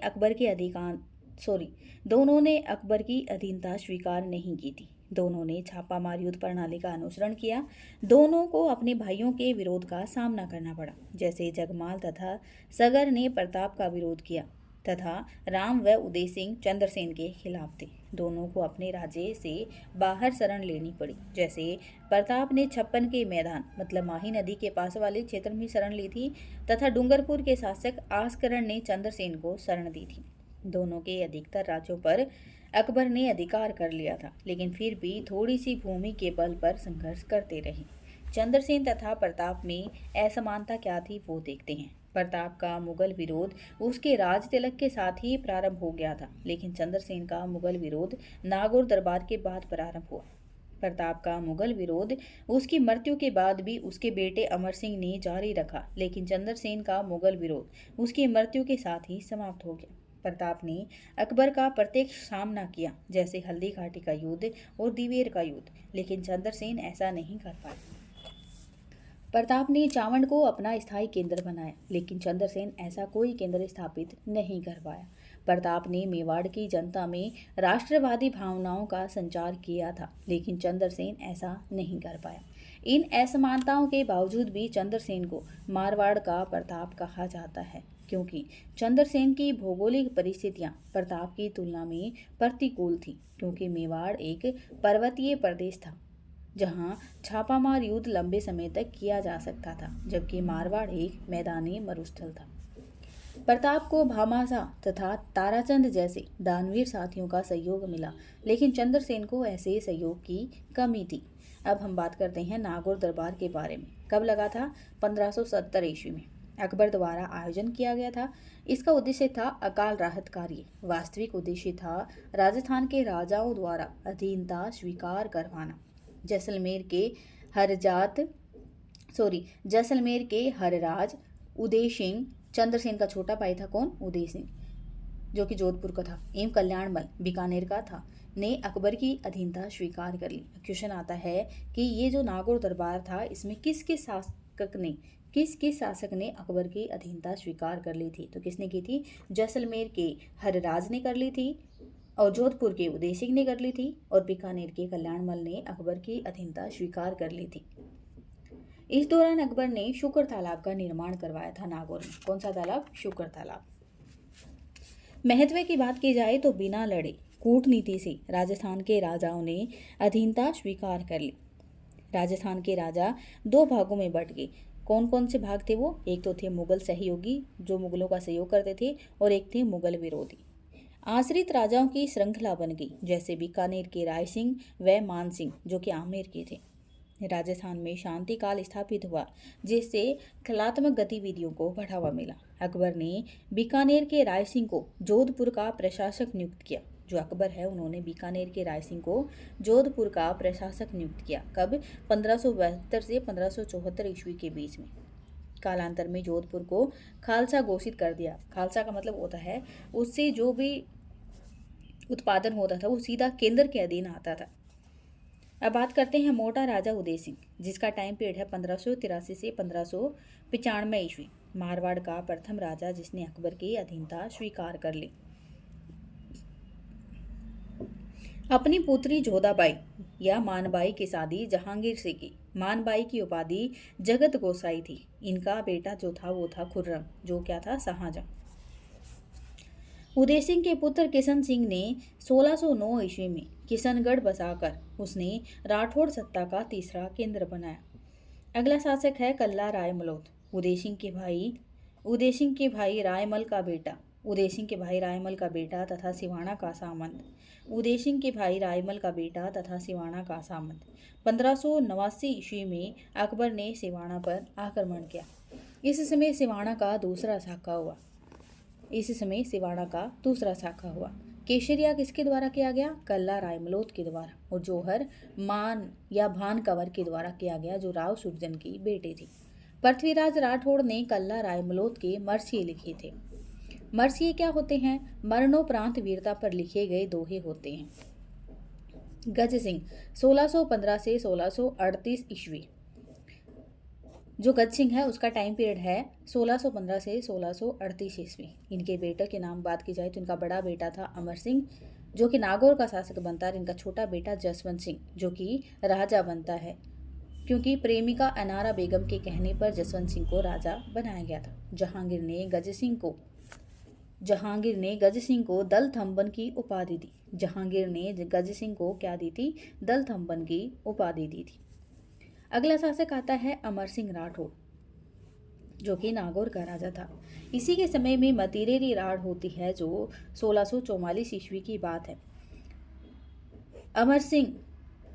अकबर की अधीनता स्वीकार नहीं की थी। दोनों ने छापामार युद्ध प्रणाली का अनुसरण किया। दोनों को अपने भाइयों के विरोध का सामना करना पड़ा। जैसे जगमाल तथा सगर ने प्रताप का विरोध किया तथा राम व उदय सिंह चंद्रसेन के खिलाफ थे। दोनों को अपने राज्य से बाहर शरण लेनी पड़ी। जैसे प्रताप ने छप्पन के मैदान मतलब माही नदी के पास वाले क्षेत्र में शरण ली थी तथा डूंगरपुर के शासक आस्करण ने चंद्रसेन को शरण दी थी। दोनों के अधिकतर राज्यों पर अकबर ने अधिकार कर लिया था, लेकिन फिर भी थोड़ी सी भूमि के बल पर संघर्ष करते रहे। चंद्रसेन तथा प्रताप में असमानता क्या थी वो देखते हैं। प्रताप का मुगल विरोध उसके राज तिलक के साथ ही प्रारंभ हो गया था, लेकिन चंद्रसेन का मुगल विरोध नागौर दरबार के बाद प्रारंभ हुआ। प्रताप का मुगल विरोध उसकी मृत्यु के बाद भी उसके बेटे अमर सिंह ने जारी रखा, लेकिन चंद्रसेन का मुगल विरोध उसकी मृत्यु के साथ ही समाप्त हो गया। प्रताप ने अकबर का प्रत्यक्ष सामना किया, जैसे हल्दी घाटी का युद्ध और दिवेर का युद्ध, लेकिन चंद्रसेन ऐसा नहीं कर पाया। प्रताप ने चावंड को अपना स्थायी केंद्र बनाया, लेकिन चंद्रसेन ऐसा कोई केंद्र स्थापित नहीं कर पाया। प्रताप ने मेवाड़ की जनता में राष्ट्रवादी भावनाओं का संचार किया था, लेकिन चंद्रसेन ऐसा नहीं कर पाया। इन असमानताओं के बावजूद भी चंद्रसेन को मारवाड़ का प्रताप कहा जाता है, क्योंकि चंद्रसेन की भौगोलिक परिस्थितियां प्रताप की तुलना में प्रतिकूल थी, क्योंकि मेवाड़ एक पर्वतीय प्रदेश था जहां छापामार युद्ध लंबे समय तक किया जा सकता था, जबकि मारवाड़ एक मैदानी मरुस्थल था। प्रताप को भामासा तथा ताराचंद जैसे दानवीर साथियों का सहयोग मिला, लेकिन चंद्रसेन को ऐसे सहयोग की कमी थी। अब हम बात करते हैं नागौर दरबार के बारे में। कब लगा था? 1570 ईस्वी में अकबर द्वारा आयोजन किया गया था। इसका उद्देश्य था अकाल राहत कार्य। वास्तविक उद्देश्य था राजस्थान के राजाओं द्वारा अधीनता स्वीकार करवाना। जैसलमेर के हरराज उदय सिंह, चंद्रसेन का छोटा भाई था कौन? उदय सिंह, जो कि जोधपुर का था, एवं कल्याणमल बीकानेर का था, ने अकबर की अधीनता स्वीकार कर ली। क्वेश्चन आता है कि ये जो नागौर दरबार था, इसमें किस शासक ने अकबर की अधीनता स्वीकार कर ली थी? तो किसने की थी? जैसलमेर के हरराज ने कर ली थी, और जोधपुर के उदय सिंह ने कर ली थी, और बीकानेर के कल्याणमल ने अकबर की अधीनता स्वीकार कर ली थी। इस दौरान अकबर ने शुक्र तालाब का निर्माण करवाया था नागौर में। कौन सा तालाब? शुक्र तालाब। महत्व की बात की जाए तो बिना लड़े कूटनीति से राजस्थान के राजाओं ने अधीनता स्वीकार कर ली। राजस्थान के राजा दो भागों में बंट गए। कौन कौन से भाग थे वो? एक तो थे मुगल सहयोगी, जो मुगलों का सहयोग करते थे, और एक थे मुगल विरोधी। आश्रित राजाओं की श्रृंखला बन गई, जैसे बीकानेर के राय सिंह व मान सिंह, जो कि आमेर के थे। राजस्थान में शांति काल स्थापित हुआ, जिससे कलात्मक गतिविधियों को बढ़ावा मिला। अकबर ने बीकानेर के राय सिंह को जोधपुर का प्रशासक नियुक्त किया। जो अकबर है, उन्होंने बीकानेर के राय सिंह को जोधपुर का प्रशासक नियुक्त किया। कब? 1572 से 1574 ईस्वी के बीच में। कालांतर में जोधपुर को खालसा घोषित कर दिया। खालसा का मतलब होता है उससे जो भी उत्पादन होता था वो सीधा केंद्र के अधीन आता था। अब बात करते हैं मोटा राजा उदय सिंह, जिसका टाइम पीरियड है 1583 से 1595 ईस्वी। मारवाड़ का प्रथम राजा जिसने अकबर की अधीनता स्वीकार कर ली। अपनी पुत्री जोधाबाई या मानबाई की शादी जहांगीर से की। मानबाई की उपाधि जगत गोसाई थी। इनका बेटा जो था वो था खुर्रम, जो क्या था? शाहजहां। उदय सिंह के पुत्र किशन सिंह ने 1609 ईस्वी में किशनगढ़ बसाकर उसने राठौड़ सत्ता का तीसरा केंद्र बनाया। अगला शासक है कल्ला रायमलोद, उदय सिंह के भाई रायमल का बेटा तथा सिवाना का सामंत। 1589 ईस्वी में अकबर ने सिवाना पर आक्रमण किया। इस समय सिवाना का दूसरा शाखा हुआ। केशरिया किसके द्वारा किया गया? कल्ला रायमलोद के द्वारा। और जौहर मान या भान कंवर के द्वारा किया गया, जो राव सुरजन की बेटी थी। पृथ्वीराज राठौड़ ने कल्ला रायमलोद के मरसिए लिखे थे। मरसिए क्या होते हैं? मरणोपरांत वीरता पर लिखे गए दोहे होते हैं। गज सिंह 1615 से 1638 ईस्वी। जो गज सिंह है उसका टाइम पीरियड है 1615 से 1638 ईस्वी। इनके बेटे के नाम बात की जाए तो इनका बड़ा बेटा था अमर सिंह, जो कि नागौर का शासक बनता है। इनका छोटा बेटा जसवंत सिंह, जो कि राजा बनता है, क्योंकि प्रेमिका अनारा बेगम के कहने पर जसवंत सिंह को राजा बनाया गया था। जहांगीर ने गज सिंह को दल थम्बन की उपाधि दी। जहांगीर ने गज सिंह को क्या दी थी? दल थम्बन की उपाधि दी थी। अगला शासक आता है अमर सिंह राठौड़, जो कि नागौर का राजा था। इसी के समय में मतीरेरी राड़ होती है, जो 1644 ईस्वी की बात है। अमर सिंह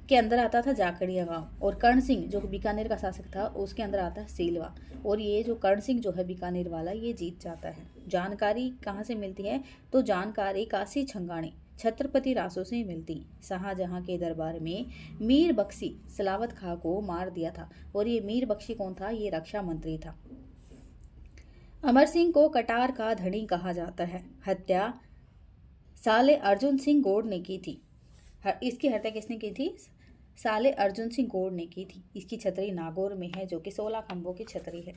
के अंदर आता था जाकड़िया गांव, और कर्ण सिंह जो बीकानेर का शासक था उसके अंदर आता है सेलवा। और ये जो कर्ण सिंह जो है बीकानेर वाला, ये जीत जाता है। जानकारी कहाँ से मिलती है? तो जानकारी काशी छंगाणी छत्रपति रासो से मिलती। शाहजहां के दरबार में मीर बख्शी सलावत खां को मार दिया था, और ये मीर बख्शी कौन था? ये रक्षा मंत्री था। अमर सिंह को कटार का धनी कहा जाता है। हत्या साले अर्जुन सिंह गौड़ ने की थी। इसकी हत्या किसने की थी? साले अर्जुन सिंह गौड़ ने की थी। इसकी छतरी नागौर में है, जो कि 16 खंभों की छतरी है।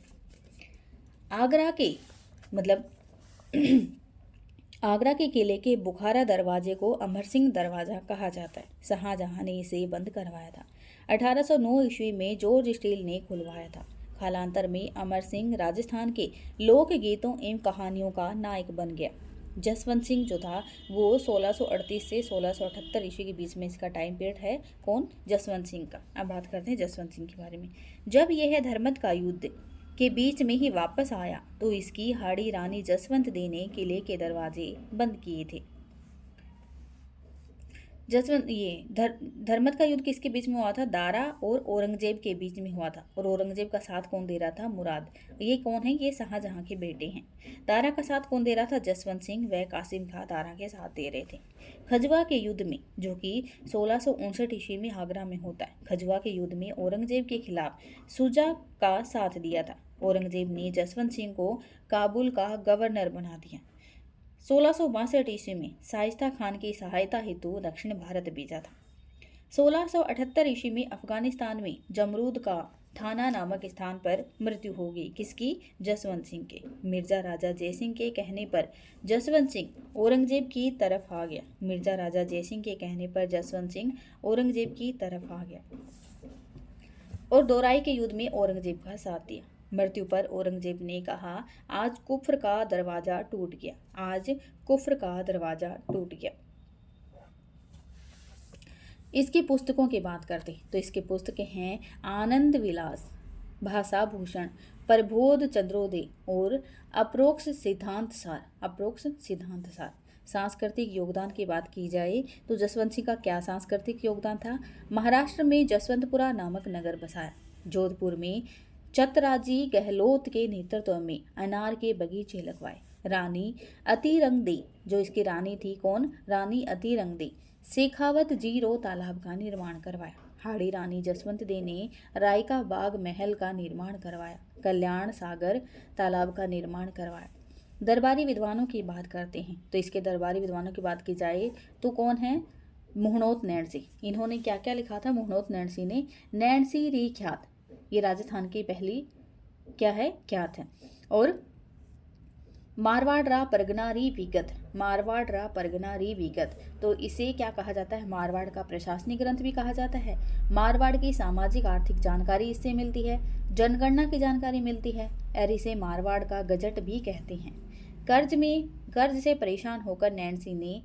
आगरा के किले के बुखारा दरवाजे को अमर सिंह दरवाजा कहा जाता है। शाहजहां ने इसे बंद करवाया था। 1809 ईस्वी में जॉर्ज स्टील ने खुलवाया था। कालांतर में अमर सिंह राजस्थान के लोक गीतों एवं कहानियों का नायक बन गया। जसवंत सिंह जो था वो 1638 से 1678 ईस्वी के बीच में इसका टाइम पीरियड है। कौन? जसवंत सिंह का। अब बात करते हैं जसवंत सिंह के बारे में। जब यह धर्मत का युद्ध के बीच में ही वापस आया तो इसकी हाड़ी रानी जसवंत दे ने किले के दरवाजे बंद किए थे। जसवंत धर्मत का युद्ध किसके बीच में हुआ था? दारा और औरंगजेब के बीच में हुआ था। और औरंगजेब का साथ कौन दे रहा था? मुराद। ये कौन है? ये शाहजहां के बेटे हैं। दारा का साथ कौन दे रहा था? जसवंत सिंह व कासिम खां दारा के साथ दे रहे थे। खजवा के युद्ध में, जो कि 1659 ईस्वी में आगरा में होता है, खजवा के युद्ध में औरंगजेब के खिलाफ शुजा का साथ दिया था। औरंगजेब ने जसवंत सिंह को काबुल का गवर्नर बना दिया। 1662 ईस्वी में शाइस्ता खान की सहायता हेतु दक्षिण भारत भेजा था। 1678 ईस्वी में अफगानिस्तान में जमरूद का थाना नामक स्थान पर मृत्यु हो गई। किसकी? जसवंत सिंह के। मिर्जा राजा जयसिंह के कहने पर जसवंत सिंह औरंगजेब की तरफ आ गया। मिर्जा राजा जयसिंह के कहने पर जसवंत सिंह औरंगजेब की तरफ आ गया और दोराई के युद्ध में औरंगजेब का साथ दिया। मृत्यु पर औरंगजेब ने कहा, आज कुफ्र का दरवाजा टूट गया, आज कुफ्र का दरवाजा टूट गया। इसकी पुस्तकों की बात करते तो इसकी पुस्तकें हैं आनंद विलास, भाषा भूषण, प्रबोध चंद्रोदय और अप्रोक्ष सिद्धांत सार। अप्रोक्ष सिद्धांत सार। सांस्कृतिक योगदान की बात की जाए तो जसवंत सिंह का क्या सांस्कृतिक योगदान था? महाराष्ट्र में जसवंतपुरा नामक नगर बसाया। जोधपुर में चतराजी गहलोत के नेतृत्व में अनार के बगीचे लगवाए। रानी अतिरंगदी, जो इसकी रानी थी, कौन? रानी अतिरंगदी, शेखावत जीरो तालाब का निर्माण करवाया। हाड़ी रानी जसवंत दे ने रायका बाग महल का निर्माण करवाया। कल्याण सागर तालाब का निर्माण करवाया। दरबारी विद्वानों की बात करते हैं तो इसके दरबारी विद्वानों की बात की जाए तो कौन है? मुहणोत नैणसी। इन्होंने क्या क्या लिखा था? मुहणोत नैणसी ने नैणसी री ख्यात, ये राजस्थान की पहली क्या है? ख्यात है। और मारवाड़ रा परगना री विगत, मारवाड़ रा परगना री विगत, तो इसे क्या कहा जाता है? मारवाड़ का प्रशासनिक ग्रंथ भी कहा जाता है। मारवाड़ की सामाजिक आर्थिक जानकारी इससे मिलती है, जनगणना की जानकारी मिलती है और इसे मारवाड़ का गजट भी कहते हैं। कर्ज से परेशान होकर नैणसी ने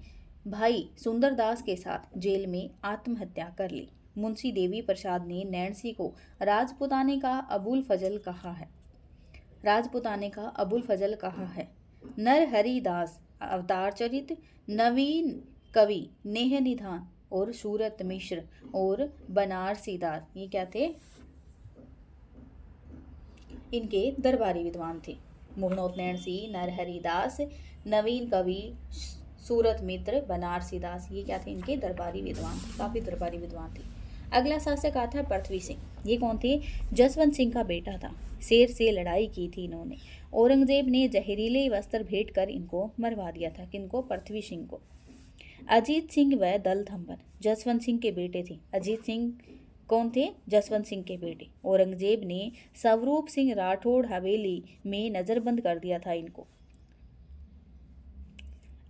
भाई सुंदरदास के साथ जेल में आत्महत्या कर ली। मुंशी देवी प्रसाद ने नैणसी को राजपुताने का अबुल फजल कहा है। राजपुताने का अबुल फजल कहा है। नरहरिदास अवतार चरित, नवीन कवि नेह निधान और सूरत मिश्र और बनारसी दास, ये क्या थे? इनके दरबारी विद्वान थे। मुहणोत नैणसी, नरहरिदास, नवीन कवि, सूरत मित्र, बनारसी दास, ये क्या थे? इनके दरबारी विद्वान थे, काफी दरबारी विद्वान थे। अगला शासक आता है पृथ्वी सिंह। ये कौन थे? जसवंत सिंह का बेटा था। शेर से लड़ाई की थी इन्होंने। औरंगजेब ने जहरीले वस्त्र भेंट कर इनको मरवा दिया था। किनको? पृथ्वी सिंह को। अजीत सिंह व दलथंबर जसवंत सिंह के बेटे थे। अजीत सिंह कौन थे? जसवंत सिंह के बेटे। औरंगजेब ने स्वरूप सिंह राठौड़ हवेली में नजरबंद कर दिया था इनको।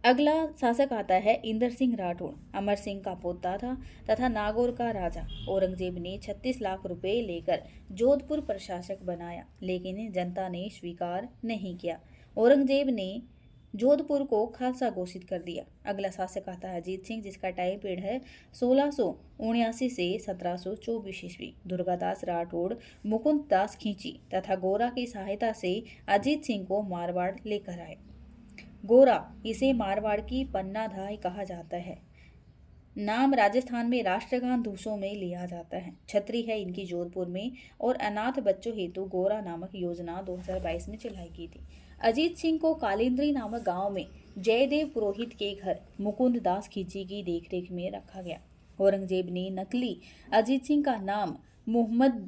अगला शासक आता है इंदर सिंह राठौड़। अमर सिंह का पोता था तथा नागौर का राजा। औरंगजेब ने 36 लाख रुपए लेकर जोधपुर प्रशासक बनाया, लेकिन जनता ने स्वीकार नहीं किया। औरंगजेब ने जोधपुर को खालसा घोषित कर दिया। अगला शासक आता है अजीत सिंह, जिसका टाइम पीरियड है 1679 से 1724 ईस्वी। दुर्गादास राठौड़, मुकुंद दास खींची तथा गोरा की सहायता से अजीत सिंह को मारवाड़ लेकर आए। गोरा, इसे मारवाड़ की पन्नाधाय कहा जाता है। नाम राजस्थान में राष्ट्रगान धूसों में लिया जाता है। छतरी है इनकी जोधपुर में और अनाथ बच्चों हेतु गोरा नामक योजना 2022 में चलाई गई थी। अजीत सिंह को कालिंद्री नामक गांव में जयदेव पुरोहित के घर मुकुंद दास खींची की देखरेख में रखा गया। औरंगजेब ने नकली अजीत सिंह का नाम मोहम्मद,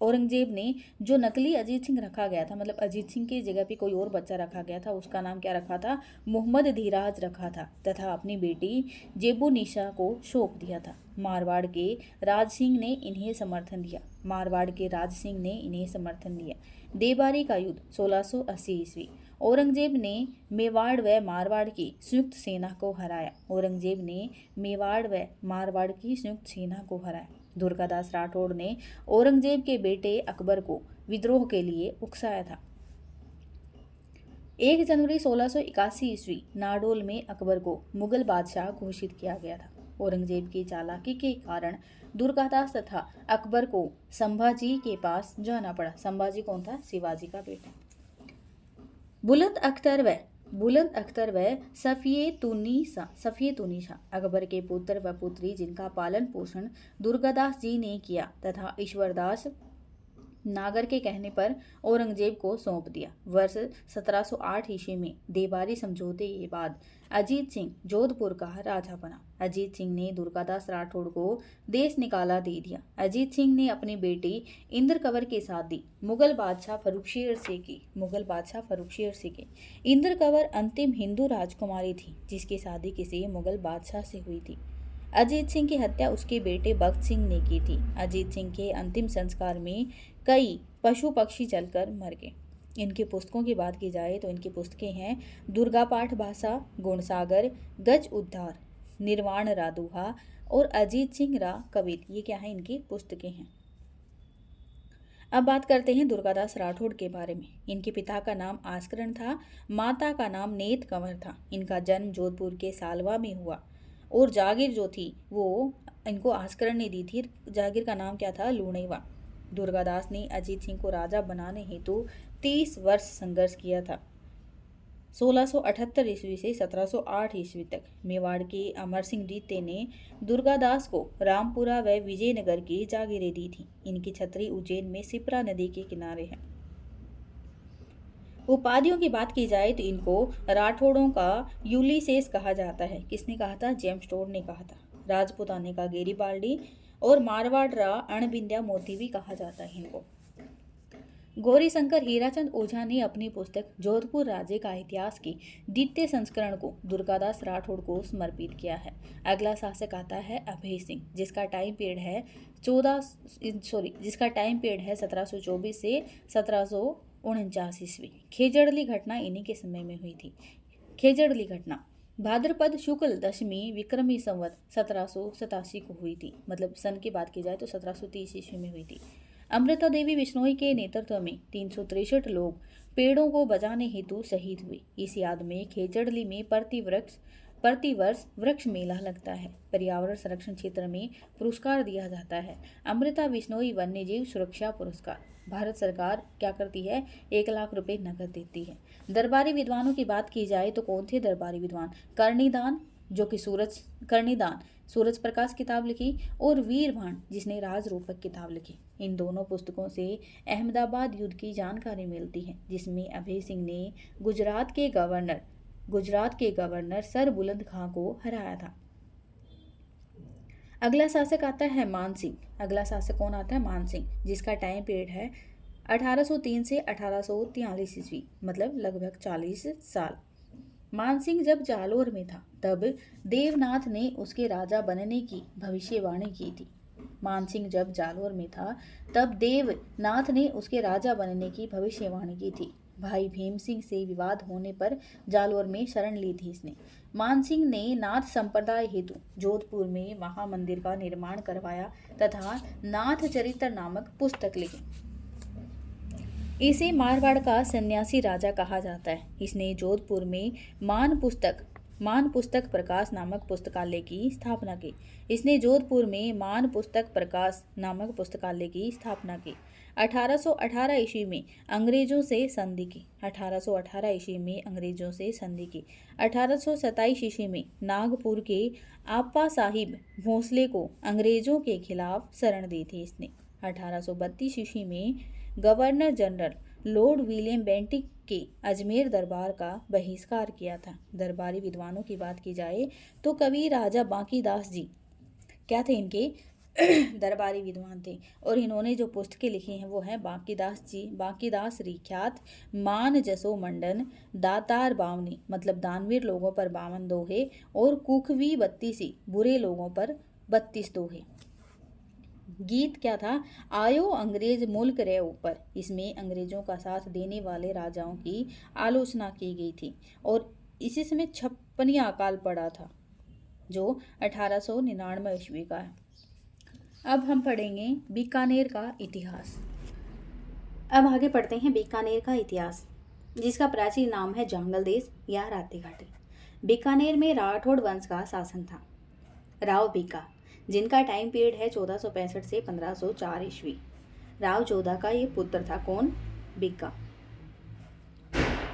औरंगजेब ने जो नकली अजीत सिंह रखा गया था, मतलब अजीत सिंह की जगह पे कोई और बच्चा रखा गया था, उसका नाम क्या रखा था? मोहम्मद धीराज रखा था तथा अपनी बेटी जेबू निशा को सौंप दिया था। मारवाड़ के राज सिंह ने इन्हें समर्थन दिया। मारवाड़ के राज सिंह ने इन्हें समर्थन दिया। देबारी का युद्ध 1680 ईस्वी। औरंगजेब ने मेवाड़ व मारवाड़ की संयुक्त सेना को हराया। औरंगजेब ने मेवाड़ व मारवाड़ की संयुक्त सेना को हराया। दुर्गादास राठौड़ ने औरंगजेब के बेटे अकबर को विद्रोह के लिए उकसाया था। 1 जनवरी 1681 ईस्वी नाडोल में अकबर को मुगल बादशाह घोषित किया गया था। औरंगजेब की चालाकी के कारण दुर्गादास तथा अकबर को संभाजी के पास जाना पड़ा। संभाजी कौन था? शिवाजी का बेटा। बुलंद अख्तर व सफिये तुनिसा अकबर के पुत्र व पुत्री जिनका पालन पोषण दुर्गादास जी ने किया तथा ईश्वरदास नागर के कहने पर औरंगजेब को सौंप दिया। वर्ष 1708 ईस्वी में देवारी समझौते के बाद अजीत सिंह जोधपुर का राजा बना। अजीत सिंह ने दुर्गादास राठौड़ को देश निकाला दे दिया। अजीत सिंह ने अपनी बेटी इंद्र कंवर की शादी मुगल बादशाह फर्रुखशेर से की। इंद्र कंवर अंतिम हिंदू राजकुमारी थी जिसकी शादी किसी मुगल बादशाह से हुई थी। अजीत सिंह की हत्या उसके बेटे भगत सिंह ने की थी। अजीत सिंह के अंतिम संस्कार में कई पशु पक्षी जलकर मर गए। इनकी पुस्तकों की बात की जाए तो इनकी पुस्तकें हैं दुर्गा पाठ भाषा, गुणसागर, गज उद्धार, निर्वाण रादुहा और अजीत सिंह रा कवित। ये क्या है? इनकी पुस्तकें हैं। अब बात करते हैं दुर्गादास राठौड़ के बारे में। इनके पिता का नाम आस्करण था, माता का नाम नेत कंवर था। इनका जन्म जोधपुर के सालवा में हुआ और जागीर जो थी वो इनको आस्करण ने दी थी। जागीर का नाम क्या था? लूणेवा। दुर्गादास ने अजीत सिंह को राजा बनाने हेतु 30 वर्ष संघर्ष किया था। 1678 ईस्वी से 1708 ईस्वी तक मेवाड़ के अमर सिंह द्वितीय ने दुर्गादास को रामपुरा व विजयनगर की जागीरें दी थी। इनकी छतरी उज्जैन में सिप्रा नदी के किनारे है। उपाधियों की बात की जाए तो इनको राठौड़ों का यूलिसेस कहा जाता है। किसने कहा था? जेम्स टोड ने कहा था। राजपुताने का गेरीबाल्डी और मारवाड़ रा अणबिंद्या मोती भी कहा जाता है इनको। गौरीशंकर हीराचंद ओझा ने अपनी पुस्तक जोधपुर राज्य का इतिहास की द्वितीय संस्करण को दुर्गादास राठौड़ को समर्पित किया है। अगला शासक आता है अभय सिंह जिसका टाइम पीरियड है 1724 से 1749 ईस्वी। खेजड़ली घटना इन्हीं के समय में हुई थी। खेजड़ली घटना भाद्रपद शुक्ल दशमी विक्रमी संवत 1787 को हुई थी। मतलब सन की बात की जाए तो 1730 ईस्वी में हुई थी। अमृता देवी बिश्नोई के नेतृत्व में 363 लोग पेड़ों को बचाने हेतु शहीद हुए। इस याद में खेजड़ली में प्रतिवर्ष वृक्ष मेला लगता है। पर्यावरण संरक्षण क्षेत्र में पुरस्कार दिया जाता है। अमृता बिश्नोई वन्यजीव सुरक्षा पुरस्कार। भारत सरकार क्या करती है? 1 लाख रुपए नकद देती है। दरबारी विद्वानों की बात की जाए तो कौन थे दरबारी विद्वान? कर्णिदान जो कि सूरज प्रकाश किताब लिखी और वीरभान जिसने राज रूपक किताब लिखी। इन दोनों पुस्तकों से अहमदाबाद युद्ध की जानकारी मिलती है जिसमें अभय सिंह ने गुजरात के गवर्नर सर बुलंद खां को हराया था। अगला शासक आता है मान सिंह। अगला शासक कौन आता है? मान सिंह जिसका टाइम पीरियड है 1803 से 1843 ईस्वी, मतलब लगभग 40 साल। मान सिंह जब जालोर में था तब देवनाथ ने उसके राजा बनने की भविष्यवाणी की थी। मान सिंह जब जालोर में था तब देवनाथ ने उसके राजा बनने की भविष्यवाणी की थी। भाई भीम सिंह से विवाद होने पर जालोर में शरण ली थी इसने। मान सिंह ने नाथ संप्रदाय हेतु जोधपुर में महामंदिर का निर्माण करवाया तथा नाथ चरित्र नामक पुस्तक लिखी। इसे मारवाड़ का सन्यासी राजा कहा जाता है। इसने जोधपुर में मान पुस्तक प्रकाश नामक पुस्तकालय की स्थापना की। 1818 ईस्वी में अंग्रेजों से संधि की। 1827 ईस्वी में नागपुर के आपा साहिब भोंसले को अंग्रेजों के खिलाफ शरण दी थी इसने। 1832 ईस्वी में governor general Lord William Bentinck के अजमेर दरबार का बहिष्कार किया था। दरबारी विद्वानों की बात की जाए तो कवि राजा बांकीदास जी क्या थे? इनके दरबारी विद्वान थे और इन्होंने जो पुस्तकें लिखी हैं वो हैं बांकीदास रिख्यात, मान जसो मंडन, दातार बावनी मतलब दानवीर लोगों पर 52 दोहे और कुखवी 32 बुरे लोगों पर 32 दोहे। गीत क्या था? आयो अंग्रेज मुल्क रे ऊपर। इसमें अंग्रेजों का साथ देने वाले राजाओं की आलोचना की गई थी और इसी समय 56वां अकाल पड़ा था जो 1899 ईस्वी का है। अब हम पढ़ेंगे बीकानेर का इतिहास। अब आगे पढ़ते हैं बीकानेर का इतिहास जिसका प्राचीन नाम है जांगल देश या राती घाटी। बीकानेर में राठौड़ वंश का शासन था। राव बीका, जिनका टाइम पीरियड है 1465 से 1504 ईस्वी। राव जोधा का ये पुत्र था। कौन? बीका।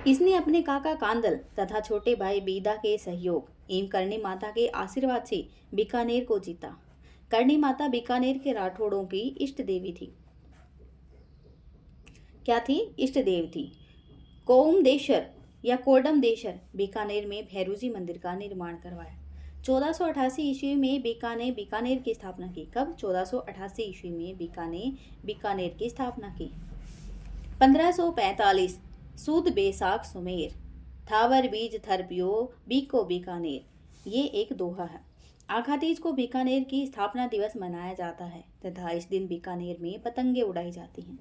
इसने अपने काका कांदल तथा छोटे भाई बीदा के सहयोग एवं करणी माता के आशीर्वाद से बीकानेर को जीता। करणी माता बीकानेर के राठौड़ों की इष्ट देवी थी। क्या थी? इष्ट देव थी। कोमदेश्वर या कोडमदेश्वर बीकानेर में भैरूजी मंदिर का निर्माण करवाया। 1488 ईस्वी में बीकानेर की स्थापना की। कब? 1488 ईस्वी में बीकानेर की स्थापना की। 1545 सूद बेसाख सुमेर, थावर बीज थरपियो बीको बीकानेर, ये एक दोहा है। आखातीज को बीकानेर की स्थापना दिवस मनाया जाता है तथा इस दिन बीकानेर में पतंगे उड़ाई जाती हैं।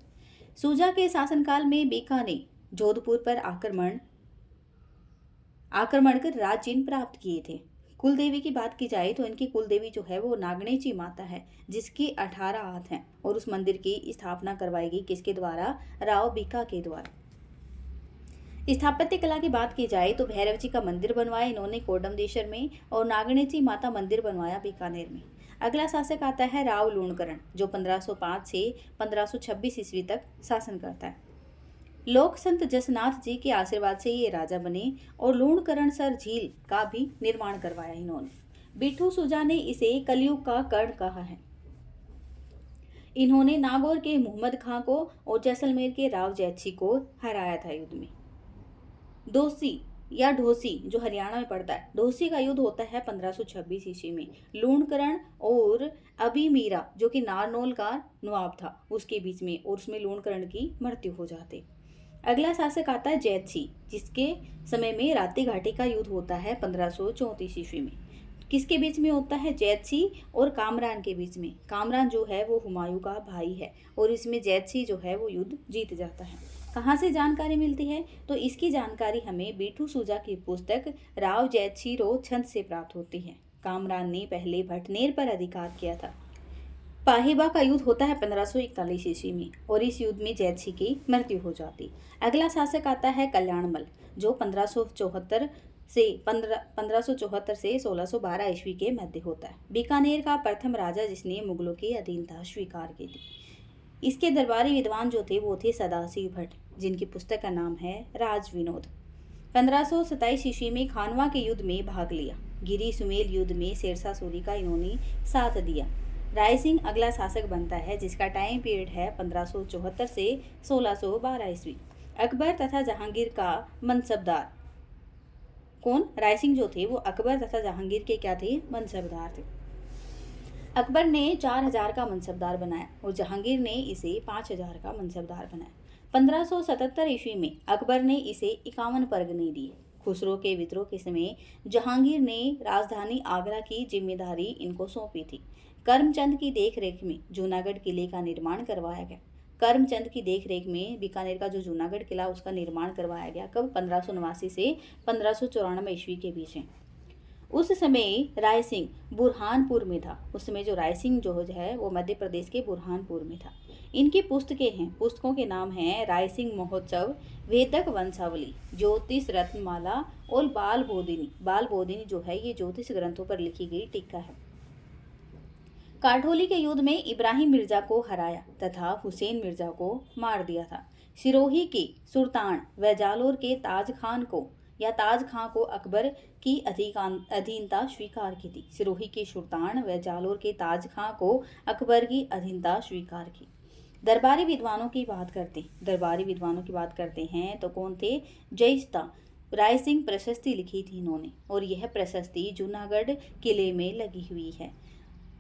सूजा के शासनकाल में बीका ने जोधपुर पर आक्रमण कर राज्य प्राप्त किए थे। कुल देवी की बात की जाए तो इनकी कुल देवी जो है वो नागणेची माता है, जिसकी 18 हाथ हैं और उस मंदिर की स्थापना करवाई गई किसके द्वारा? राव बीका के द्वारा। स्थापत्य कला की बात की जाए तो भैरव जी का मंदिर बनवाया इन्होंने कोडमदेश्वर में और नागणेची माता मंदिर बनवाया बीकानेर में। अगला शासक आता है राव लूणकरण, जो 1505 से 1526 ईस्वी तक शासन करता है। लोक संत जसनाथ जी के आशीर्वाद से ये राजा बने और लूणकरण सर झील का भी निर्माण करवाया इन्होंने। बिट्ठू सुजा ने इसे कलयुग का कर्ण कहा है। इन्होंने नागौर के मोहम्मद खां को और जैसलमेर के राव जैतसी को हराया था युद्ध में। दोसी या ढोसी जो हरियाणा में पड़ता है, ढोसी का युद्ध होता है 1526 ईस्वी में लूणकरण और अबी मीरा जो कि नारनौल का नवाब था उसके बीच में, और उसमें लूणकरण की मृत्यु हो जाती। अगला शासक आता है जैतसी, जिसके समय में रात्रि घाटी का युद्ध होता है 1534 ईस्वी में। किसके बीच में होता है? जैतसी और कामरान के बीच में। कामरान जो है वो हुमायूं का भाई है और इसमें जैतसी जो है वो युद्ध जीत जाता है। कहाँ से जानकारी मिलती है? तो इसकी जानकारी हमें बिट्ठू सुजा की पुस्तक राव जैतसी रो छंद से प्राप्त होती है। कामरान ने पहले भटनेर पर अधिकार किया था। पाहिबा का युद्ध होता है 1541 ईस्वी में और इस युद्ध में जैतसी की मृत्यु हो जाती। अगला शासक आता है कल्याणमल, जो 1574 से 1612 ईस्वी के मध्य होता है। बीकानेर का प्रथम राजा जिसने मुगलों की अधीनता स्वीकार की थी। इसके दरबारी विद्वान जो थे वो थे सदाशिव भट्ट, जिनकी पुस्तक का नाम है राज विनोद। 1527 ईस्वी में खानवा के युद्ध में भाग लिया। गिरी सुमेल युद्ध में शेरशाह सूरी का इन्होंने साथ दिया। राय सिंह अगला शासक बनता है, जिसका टाइम पीरियड है 1574 से 1612 ईस्वी। अकबर तथा जहांगीर का मनसबदार। कौन? राय सिंह जो थे वो अकबर तथा जहांगीर के क्या थे? मनसबदार थे। अकबर ने 4000 का मनसबदार बनाया और जहांगीर ने इसे 5000 का मनसबदार बनाया। 1577 ईस्वी में अकबर ने इसे 51 परगने दिए। खुसरो के विद्रोह के समय जहांगीर ने राजधानी आगरा की जिम्मेदारी इनको सौंपी थी। करमचंद की देखरेख में जूनागढ़ किले का निर्माण करवाया गया। करमचंद की देखरेख में बीकानेर का जो जूनागढ़ किला उसका निर्माण करवाया गया। कब? 1589 से 1594 ईस्वी के बीच में। उस समय राय सिंह बुरहानपुर में था। उस समय जो राय सिंह जो है वो मध्य प्रदेश के बुरहानपुर में था। इनकी पुस्तकों के नाम हैं राय सिंह महोत्सव, वेदक वंशावली, ज्योतिष रत्नमाला और बाल बोधिनी जो है ये ज्योतिष ग्रंथों पर लिखी गई टीका है। काठोली के युद्ध में इब्राहिम मिर्जा को हराया तथा हुसैन मिर्जा को मार दिया था। सिरोही के सुल्तान व जालोर के ताज खां को अकबर की अधीनता स्वीकार की थी। सिरोही के सुल्तान व जालोर के ताज खां को अकबर की अधीनता स्वीकार की। दरबारी विद्वानों की बात करते हैं तो कौन थे? जयस्ता राय सिंह प्रशस्ति लिखी थी इन्होंने और यह प्रशस्ति जूनागढ़ किले में लगी हुई है।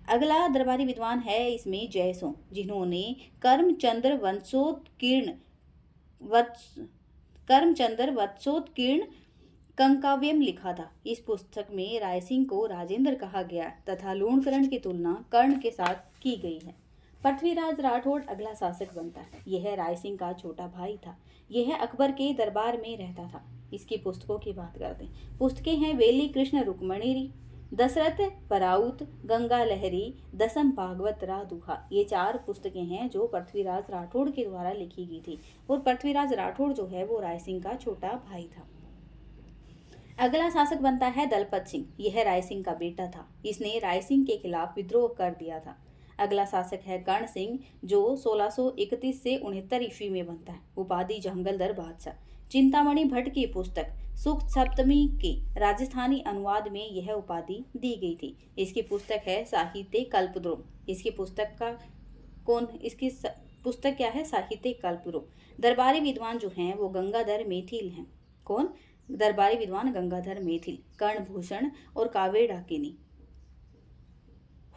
अगला दरबारी विद्वान है इसमें जयसो, जिन्होंने करमचंद्र वत्सोत्कीर्ण कंकाव्यम लिखा था। इस पुस्तक में राय सिंह को राजेंद्र कहा गया तथा लूणकरण की तुलना कर्ण के साथ की गई है। पृथ्वीराज राठौड़ अगला शासक बनता है। यह राय सिंह का छोटा भाई था। यह अकबर के दरबार में रहता था। इसकी पुस्तकों की बात करते हैं। पुस्तकें हैं वेली कृष्ण रुक्मणी, दशरथ पराउत, गंगा लहरी, दसम भागवत रादुहा। ये 4 पुस्तकें हैं जो पृथ्वीराज राठौड़ के द्वारा लिखी गई थी और पृथ्वीराज राठौड़ जो है वो राय सिंह का छोटा भाई था। अगला शासक बनता है दलपत सिंह। यह राय सिंह का बेटा था। इसने राय सिंह के खिलाफ विद्रोह कर दिया था। अगला शासक है कर्ण सिंह, जो 1631 से 69 ईस्वी में बनता है। उपाधि जंगलदर बादशाह। चिंतामणि भट्ट की पुस्तक सुक्त सप्तमी के राजस्थानी अनुवाद में यह उपाधि दी गई थी। इसकी पुस्तक है साहित्य कल्पद्रुम। इसकी पुस्तक का इसकी पुस्तक क्या है? साहित्य कल्पद्रुम। दरबारी विद्वान जो हैं वो गंगाधर मैथिल हैं। कौन? दरबारी विद्वान गंगाधर मैथिल, कर्णभूषण और काव्य डाकिनी।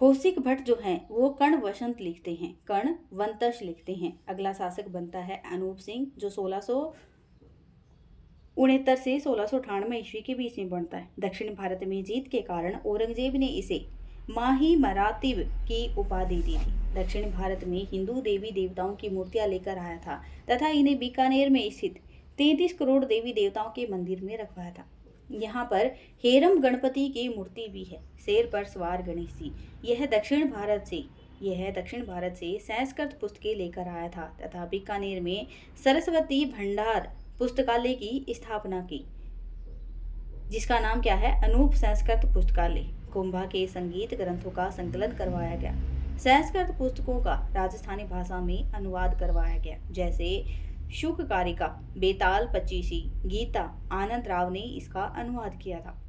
होसिक भट्ट जो हैं वो कर्ण वसंत लिखते हैं, कर्ण वंतश लिखते हैं। अगला शासक बनता है अनूप सिंह, जो 1669 से 1698 ईस्वी के बीच में बनता है। दक्षिण भारत में जीत के कारण औरंगजेब ने इसे माही मरातिब की उपाधि दी थी। दक्षिण भारत में हिंदू देवी देवताओं की मूर्तियां लेकर आया था तथा इन्हें बीकानेर में स्थित 33 करोड़ देवी देवताओं के मंदिर में रखवाया था। यहाँ पर हेरम गणपति की मूर्ति भी है, शेर पर सवार गणेश जी। यह दक्षिण भारत से संस्कृत पुस्तकें लेकर आया था तथा बीकानेर में सरस्वती भंडार पुस्तकालय की स्थापना की, जिसका नाम क्या है? अनूप संस्कृत पुस्तकालय। कुंभा के संगीत ग्रंथों का संकलन करवाया गया। संस्कृत पुस्तकों का राजस्थानी भाषा में अनुवाद करवाया गया, जैसे शुक कारिका, बेताल पचीसी, गीता। आनंद राव ने इसका अनुवाद किया था।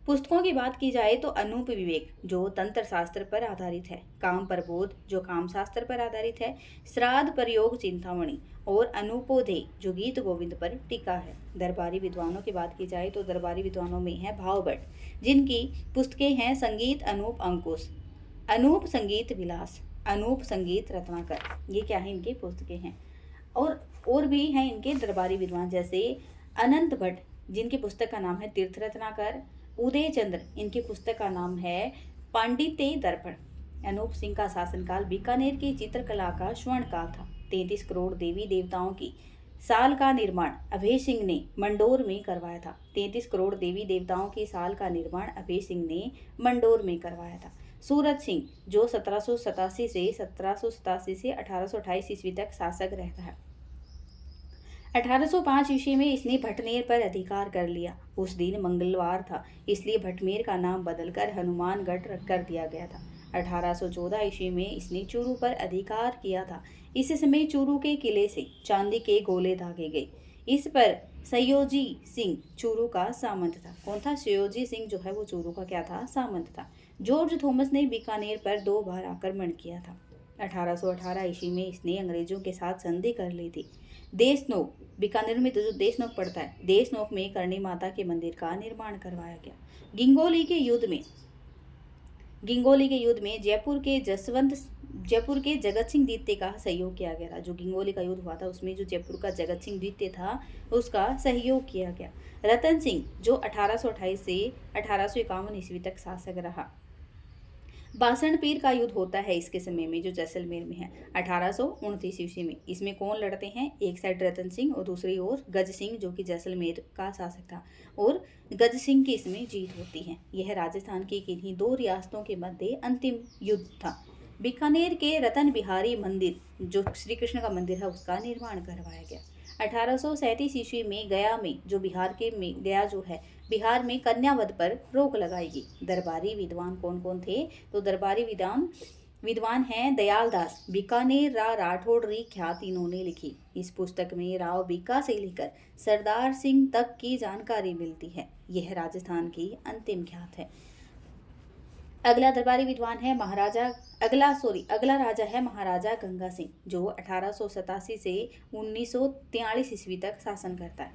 पुस्तकों की बात की जाए तो अनूप विवेक, जो तंत्र शास्त्र पर आधारित है, काम प्रबोध, जो काम शास्त्र पर आधारित है, श्राद्ध प्रयोग चिंतामणि और अनूपोदय, जो गीत गोविंद पर टिका है। दरबारी विद्वानों की बात की जाए तो दरबारी विद्वानों में है भाव भट्ट, जिनकी पुस्तकें हैं संगीत अनूप अंकुश, अनूप संगीत विलास, अनूप संगीत रत्नाकर। ये क्या है? इनकी पुस्तकें हैं। और भी हैं इनके दरबारी विद्वान, जैसे अनंत भट्ट, जिनकी पुस्तक का नाम है तीर्थ रत्नाकर। उदय चंद्र, इनकी पुस्तक का नाम है पांडित्य दर्पण। अनूप सिंह का शासनकाल बीकानेर की चित्रकला का स्वर्ण काल था। 33 करोड़ देवी देवताओं की साल का निर्माण अभय सिंह ने मंडोर में करवाया था। 33 करोड़ देवी देवताओं की साल का निर्माण अभय सिंह ने मंडोर में करवाया था। सूरत सिंह, जो 1787 से 1828 ईस्वी तक शासक रहता है। 1805 ईस्वी में इसने भटनेर पर अधिकार कर लिया। उस दिन मंगलवार था, इसलिए भटनेर का नाम बदलकर हनुमानगढ़ कर दिया गया था। 1814 ईस्वी में इसने चूरू पर अधिकार किया था। इस समय चूरू के किले से चांदी के गोले दागे गए। इस पर सयोजी सिंह चूरू का सामंत था। कौन था? सयोजी सिंह जो है वो चूरू का क्या था? सामंत था। जॉर्ज थॉमस ने बीकानेर पर 2 बार आक्रमण किया था। 1818 ईस्वी में इसने अंग्रेजों के साथ संधि कर ली थी। देशनोक, बीकानेर में तो जो देशनोक पड़ता है, देशनोक में करणी माता के मंदिर का निर्माण करवाया गया। गिंगोली के युद्ध में जयपुर के जगत सिंह द्वितीय का सहयोग किया गया था। जो गिंगोली का युद्ध हुआ था उसमें जो जयपुर का जगत सिंह द्वितीय था उसका सहयोग किया गया। रतन सिंह, जो 1828 से 1851 ईस्वी तक शासक रहा। बासण पीर का युद्ध होता है इसके समय में, जो जैसलमेर में है, 1829 ईस्वी में। इसमें कौन लड़ते हैं? एक साइड रतन सिंह और दूसरी ओर गज सिंह, जो कि जैसलमेर का शासक था, और गज सिंह की इसमें जीत होती है। यह राजस्थान की किन्हीं 2 रियासतों के मध्य अंतिम युद्ध था। बीकानेर के रतन बिहारी मंदिर, जो श्री कृष्ण का मंदिर है, उसका निर्माण करवाया गया। 1837 ईस्वी में गया में, जो गया जो है बिहार में, कन्यावध पर रोक लगाई गई। दरबारी विद्वान कौन कौन थे? तो दरबारी विद्वान हैं दयाल दास, बीकानेर राठौड़ री ख्यात इन्होंने लिखी। इस पुस्तक में राव बीका से लेकर सरदार सिंह तक की जानकारी मिलती है। यह राजस्थान की अंतिम ख्यात है। अगला दरबारी विद्वान है अगला राजा है महाराजा गंगा सिंह, जो 1887 से 1943 ईस्वी तक शासन करता है।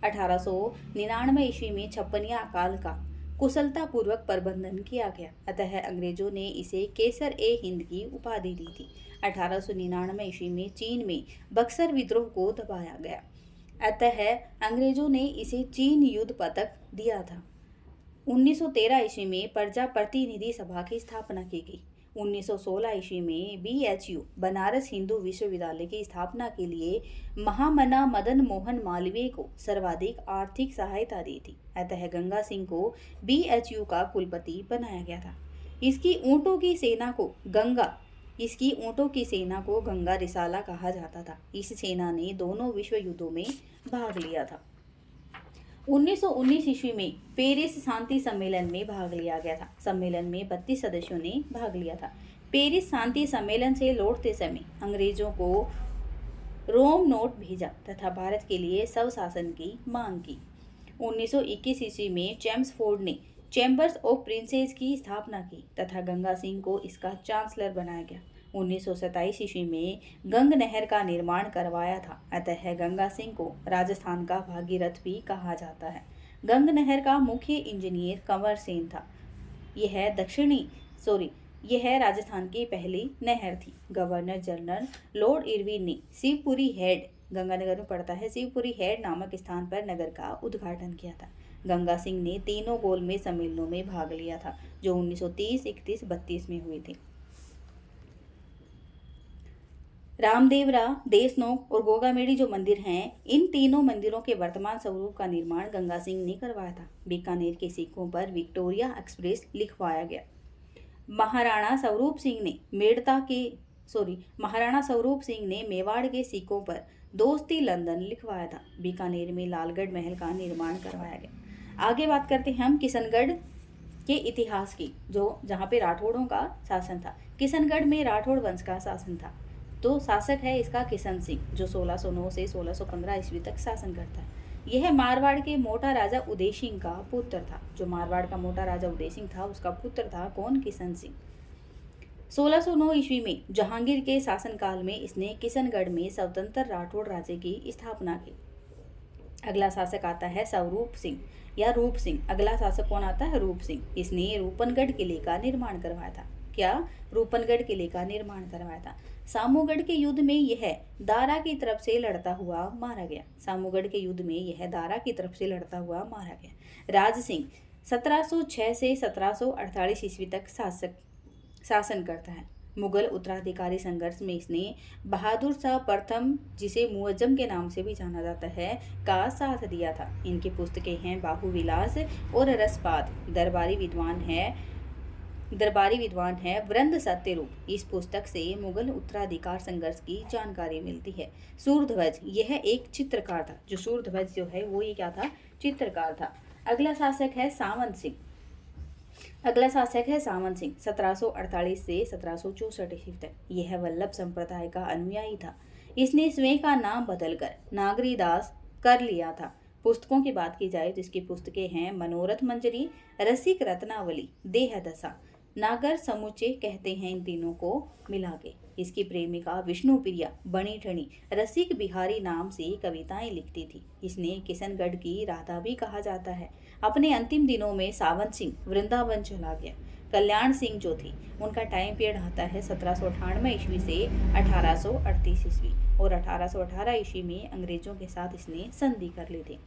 1899 ईस्वी में छप्पनिया अकाल का कुशलता पूर्वक प्रबंधन किया गया, अतः अंग्रेजों ने इसे केसर ए हिंद की उपाधि दी थी। 1899 ईस्वी में चीन में बक्सर विद्रोह को दबाया गया, अतः अंग्रेजों ने इसे चीन युद्ध पदक दिया था। 1913 ईस्वी में प्रजा प्रतिनिधि सभा की स्थापना की गई। 1916 ईस्वी में BHU बनारस हिंदू विश्वविद्यालय की स्थापना के लिए महामना मदन मोहन मालवीय को सर्वाधिक आर्थिक सहायता दी थी, अतः गंगा सिंह को BHU का कुलपति बनाया गया था। इसकी ऊँटों की सेना को गंगा रिसाला कहा जाता था। इस सेना ने दोनों विश्व युद्धों में भाग लिया था। 1919 ईस्वी में पेरिस शांति सम्मेलन में भाग लिया गया था। सम्मेलन में 32 सदस्यों ने भाग लिया था। पेरिस शांति सम्मेलन से लौटते समय अंग्रेजों को रोम नोट भेजा तथा भारत के लिए स्वशासन की मांग की। 1921 ईस्वी में चेम्सफोर्ड ने चैम्बर्स ऑफ प्रिंसेस की स्थापना की तथा गंगा सिंह को इसका चांसलर बनाया गया। 1927 ईस्वी में गंग नहर का निर्माण करवाया था, अतः गंगा सिंह को राजस्थान का भागीरथ भी कहा जाता है। गंग नहर का मुख्य इंजीनियर कंवर सेन था। यह राजस्थान की पहली नहर थी। गवर्नर जनरल लॉर्ड इरविन ने शिवपुरी हेड, गंगानगर में पड़ता है, शिवपुरी हेड नामक स्थान पर नगर का उद्घाटन किया था। गंगा सिंह ने तीनों गोलमेज सम्मेलनों में भाग लिया था जो 1930, 31, 32 में हुए थे। रामदेवरा, देशनोक और गोगामेड़ी जो मंदिर हैं, इन तीनों मंदिरों के वर्तमान स्वरूप का निर्माण गंगा सिंह ने करवाया था। बीकानेर के सिक्कों पर विक्टोरिया एक्सप्रेस लिखवाया गया। महाराणा स्वरूप सिंह ने मेवाड़ के सिक्कों पर दोस्ती लंदन लिखवाया था। बीकानेर में लालगढ़ महल का निर्माण करवाया गया। आगे बात करते हैं हम किशनगढ़ के इतिहास की, जो जहाँ पे राठौड़ों का शासन था। किशनगढ़ में राठौड़ वंश का शासन था। तो शासक है इसका किशन सिंह, जो 1609 से 1615 ईस्वी तक शासन करता है। यह मारवाड़ के मोटा राजा उदय सिंह का पुत्र था। जो मारवाड़ का मोटा राजा उदय सिंह था उसका पुत्र था कौन? किशन सिंह। 1609 ईस्वी में जहांगीर के शासनकाल में इसने किशनगढ़ में स्वतंत्र राठौड़ राज्य की स्थापना की। अगला शासक आता है स्वरूप सिंह या रूप सिंह। अगला शासक कौन आता है? रूप सिंह। इसने रूपनगढ़ किले का निर्माण करवाया था। क्या? रूपनगढ़ किले का निर्माण करवाया था। सामूगढ़ के युद्ध में यह दारा की तरफ से लड़ता हुआ मारा गया। सामूगढ़ के युद्ध में यह दारा की तरफ से लड़ता हुआ मारा गया। राज सिंह 1706 से 1748 ईस्वी तक शासन करता है। मुगल उत्तराधिकारी संघर्ष में इसने बहादुर शाह प्रथम, जिसे मुअज्जम के नाम से भी जाना जाता है, का साथ दिया था। इनकी पुस्तकें हैं बाहुविलास और रसपात। दरबारी विद्वान है वृंद सत्यरूप। इस पुस्तक से मुगल उत्तराधिकार संघर्ष की जानकारी मिलती है। सूर्यध्वज, यह एक चित्रकार था। जो सूर्यध्वज जो है वो ये क्या था? चित्रकार था। अगला शासक है सामंत सिंह। 1748 से 1764 ईस्वी तक। यह वल्लभ संप्रदाय का अनुयायी था। इसने स्वयं का नाम बदलकर नागरीदास कर लिया था। पुस्तकों की बात की जाए तो इसकी पुस्तकें हैं मनोरथ मंजरी, रसिक रत्नावली, देहदशा, नागर समुच्चय कहते हैं इन तीनों को मिला के। इसकी प्रेमिका विष्णुप्रिया बणी ठणी रसिक बिहारी नाम से कविताएं लिखती थी। इसने किशनगढ़ की राधा भी कहा जाता है। अपने अंतिम दिनों में सावंत सिंह वृंदावन चला गया। कल्याण सिंह जो थी उनका टाइम पीरियड आता है 1798 ईस्वी से 1838 ईस्वी, और 1818 ईस्वी में अंग्रेजों के साथ इसने संधि कर ली थी।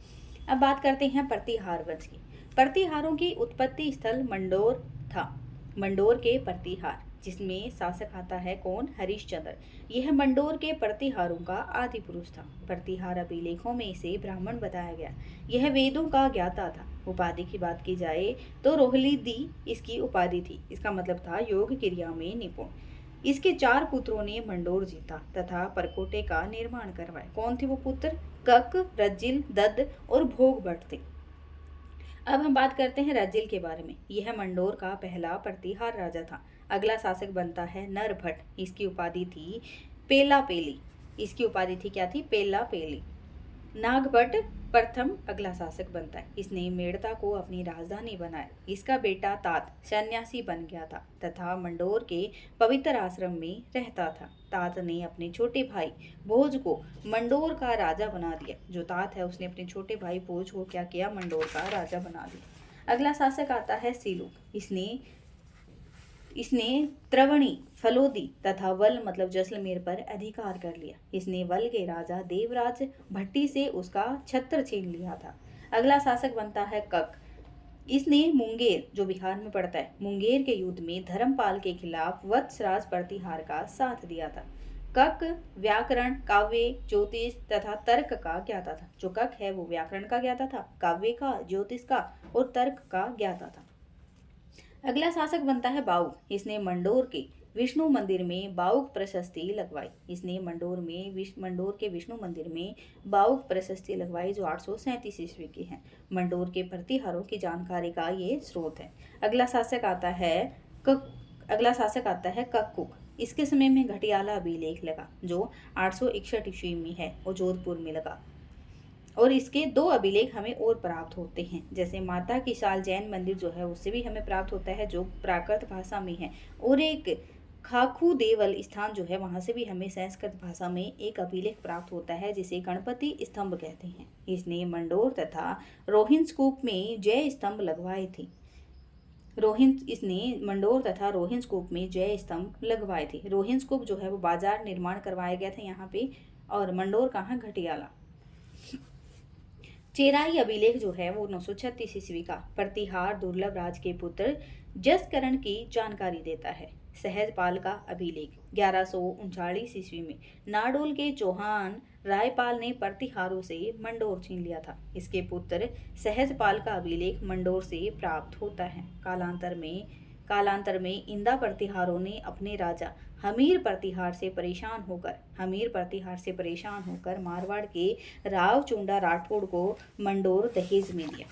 अब बात करते हैं प्रतिहार वंश की। प्रतिहारों की उत्पत्ति स्थल मंडोर था। मंडोर के प्रतिहार, जिसमें शासक आता है कौन? हरिश्चंद्र। यह मंडोर के प्रतिहारों का आदि पुरुष था। प्रतिहार अभिलेखों में इसे ब्राह्मण बताया गया। यह वेदों का ज्ञाता था। उपाधि की बात की जाए तो रोहली दी इसकी उपाधि थी। इसका मतलब था योग क्रिया में निपुण। इसके 4 पुत्रों ने मंडोर जीता तथा परकोटे का निर्माण करवाया। कौन थे वो पुत्र? कक, रज्जिल, दद्द और भोग भट्ट थे। अब हम बात करते हैं रज्जिल के बारे में। यह मंडोर का पहला प्रतिहार राजा था। अगला शासक बनता है नरभट्ट। इसकी उपाधि थी पेला पेली। इसकी उपाधि थी क्या थी? पेला पेली। नागभट्ट प्रथम अगला शासक बनता है। इसने मेड़ता को अपनी राजधानी बनाया। इसका बेटा तात सन्यासी बन गया था तथा मंडोर के पवित्र आश्रम में रहता था। तात ने अपने छोटे भाई भोज को मंडोर का राजा बना दिया। जो तात है उसने अपने छोटे भाई भोज को क्या किया? मंडोर का राजा बना दिया। अगला शासक आता है सीलूक। इसने त्रवणी, फलोदी तथा वल मतलब जैसलमेर पर अधिकार कर लिया। इसने वल के राजा देवराज भट्टी से उसका छत्र छीन लिया था। अगला शासक बनता है कक। इसने मुंगेर, जो बिहार में पड़ता है, मुंगेर के युद्ध में धर्मपाल के खिलाफ वत्सराज प्रतिहार का साथ दिया था। कक व्याकरण, काव्य, ज्योतिष तथा तर्क का ज्ञाता था। जो कक है वो व्याकरण का ज्ञाता था, काव्य का, ज्योतिष का और तर्क का ज्ञाता था। अगला शासक बनता है बाऊ। इसने मंडोर के विष्णु मंदिर में बाउक प्रशस्ति लगवाई। इसने मंडोर के विष्णु मंदिर में बाउक प्रशस्ति लगवाई जो 837 ईस्वी की है। मंडोर के प्रतिहारों की जानकारी का ये स्रोत है। अगला शासक आता है कक्कुक। इसके समय में घटियाला अभिलेख लगा जो 861 ईस्वी में है और जोधपुर में लगा। और इसके 2 अभिलेख हमें और प्राप्त होते हैं, जैसे माता की शाल जैन मंदिर जो है उससे भी हमें प्राप्त होता है जो प्राकृत भाषा में है, और एक खाखू देवल स्थान जो है वहां से भी हमें संस्कृत भाषा में एक अभिलेख प्राप्त होता है जिसे गणपति स्तंभ कहते हैं। इसने मंडोर तथा रोहिंसकूप में जय स्तंभ लगवाए थे। इसने मंडोर तथा रोहिंसकूप में जय स्तंभ लगवाए थे। रोहिंसकूप जो है वो बाजार निर्माण करवाया गया था यहाँ पे, और मंडोर कहाँ, घटियाला। चेराई अभिलेख जो है वो 936 ईस्वी का प्रतिहार दुर्लभ राज के पुत्र जसकरण की जानकारी देता है। सहजपाल का अभिलेख 1139 ईस्वी में नाडोल के चौहान रायपाल ने प्रतिहारों से मंडोर छीन लिया था। इसके पुत्र सहजपाल का अभिलेख मंडोर से प्राप्त होता है। कालांतर में इंदा प्रतिहारों ने अपने राजा हमीर प्रतिहार से परेशान होकर मारवाड़ के राव चुंडा राठौड़ को मंडोर दहेज में दिया।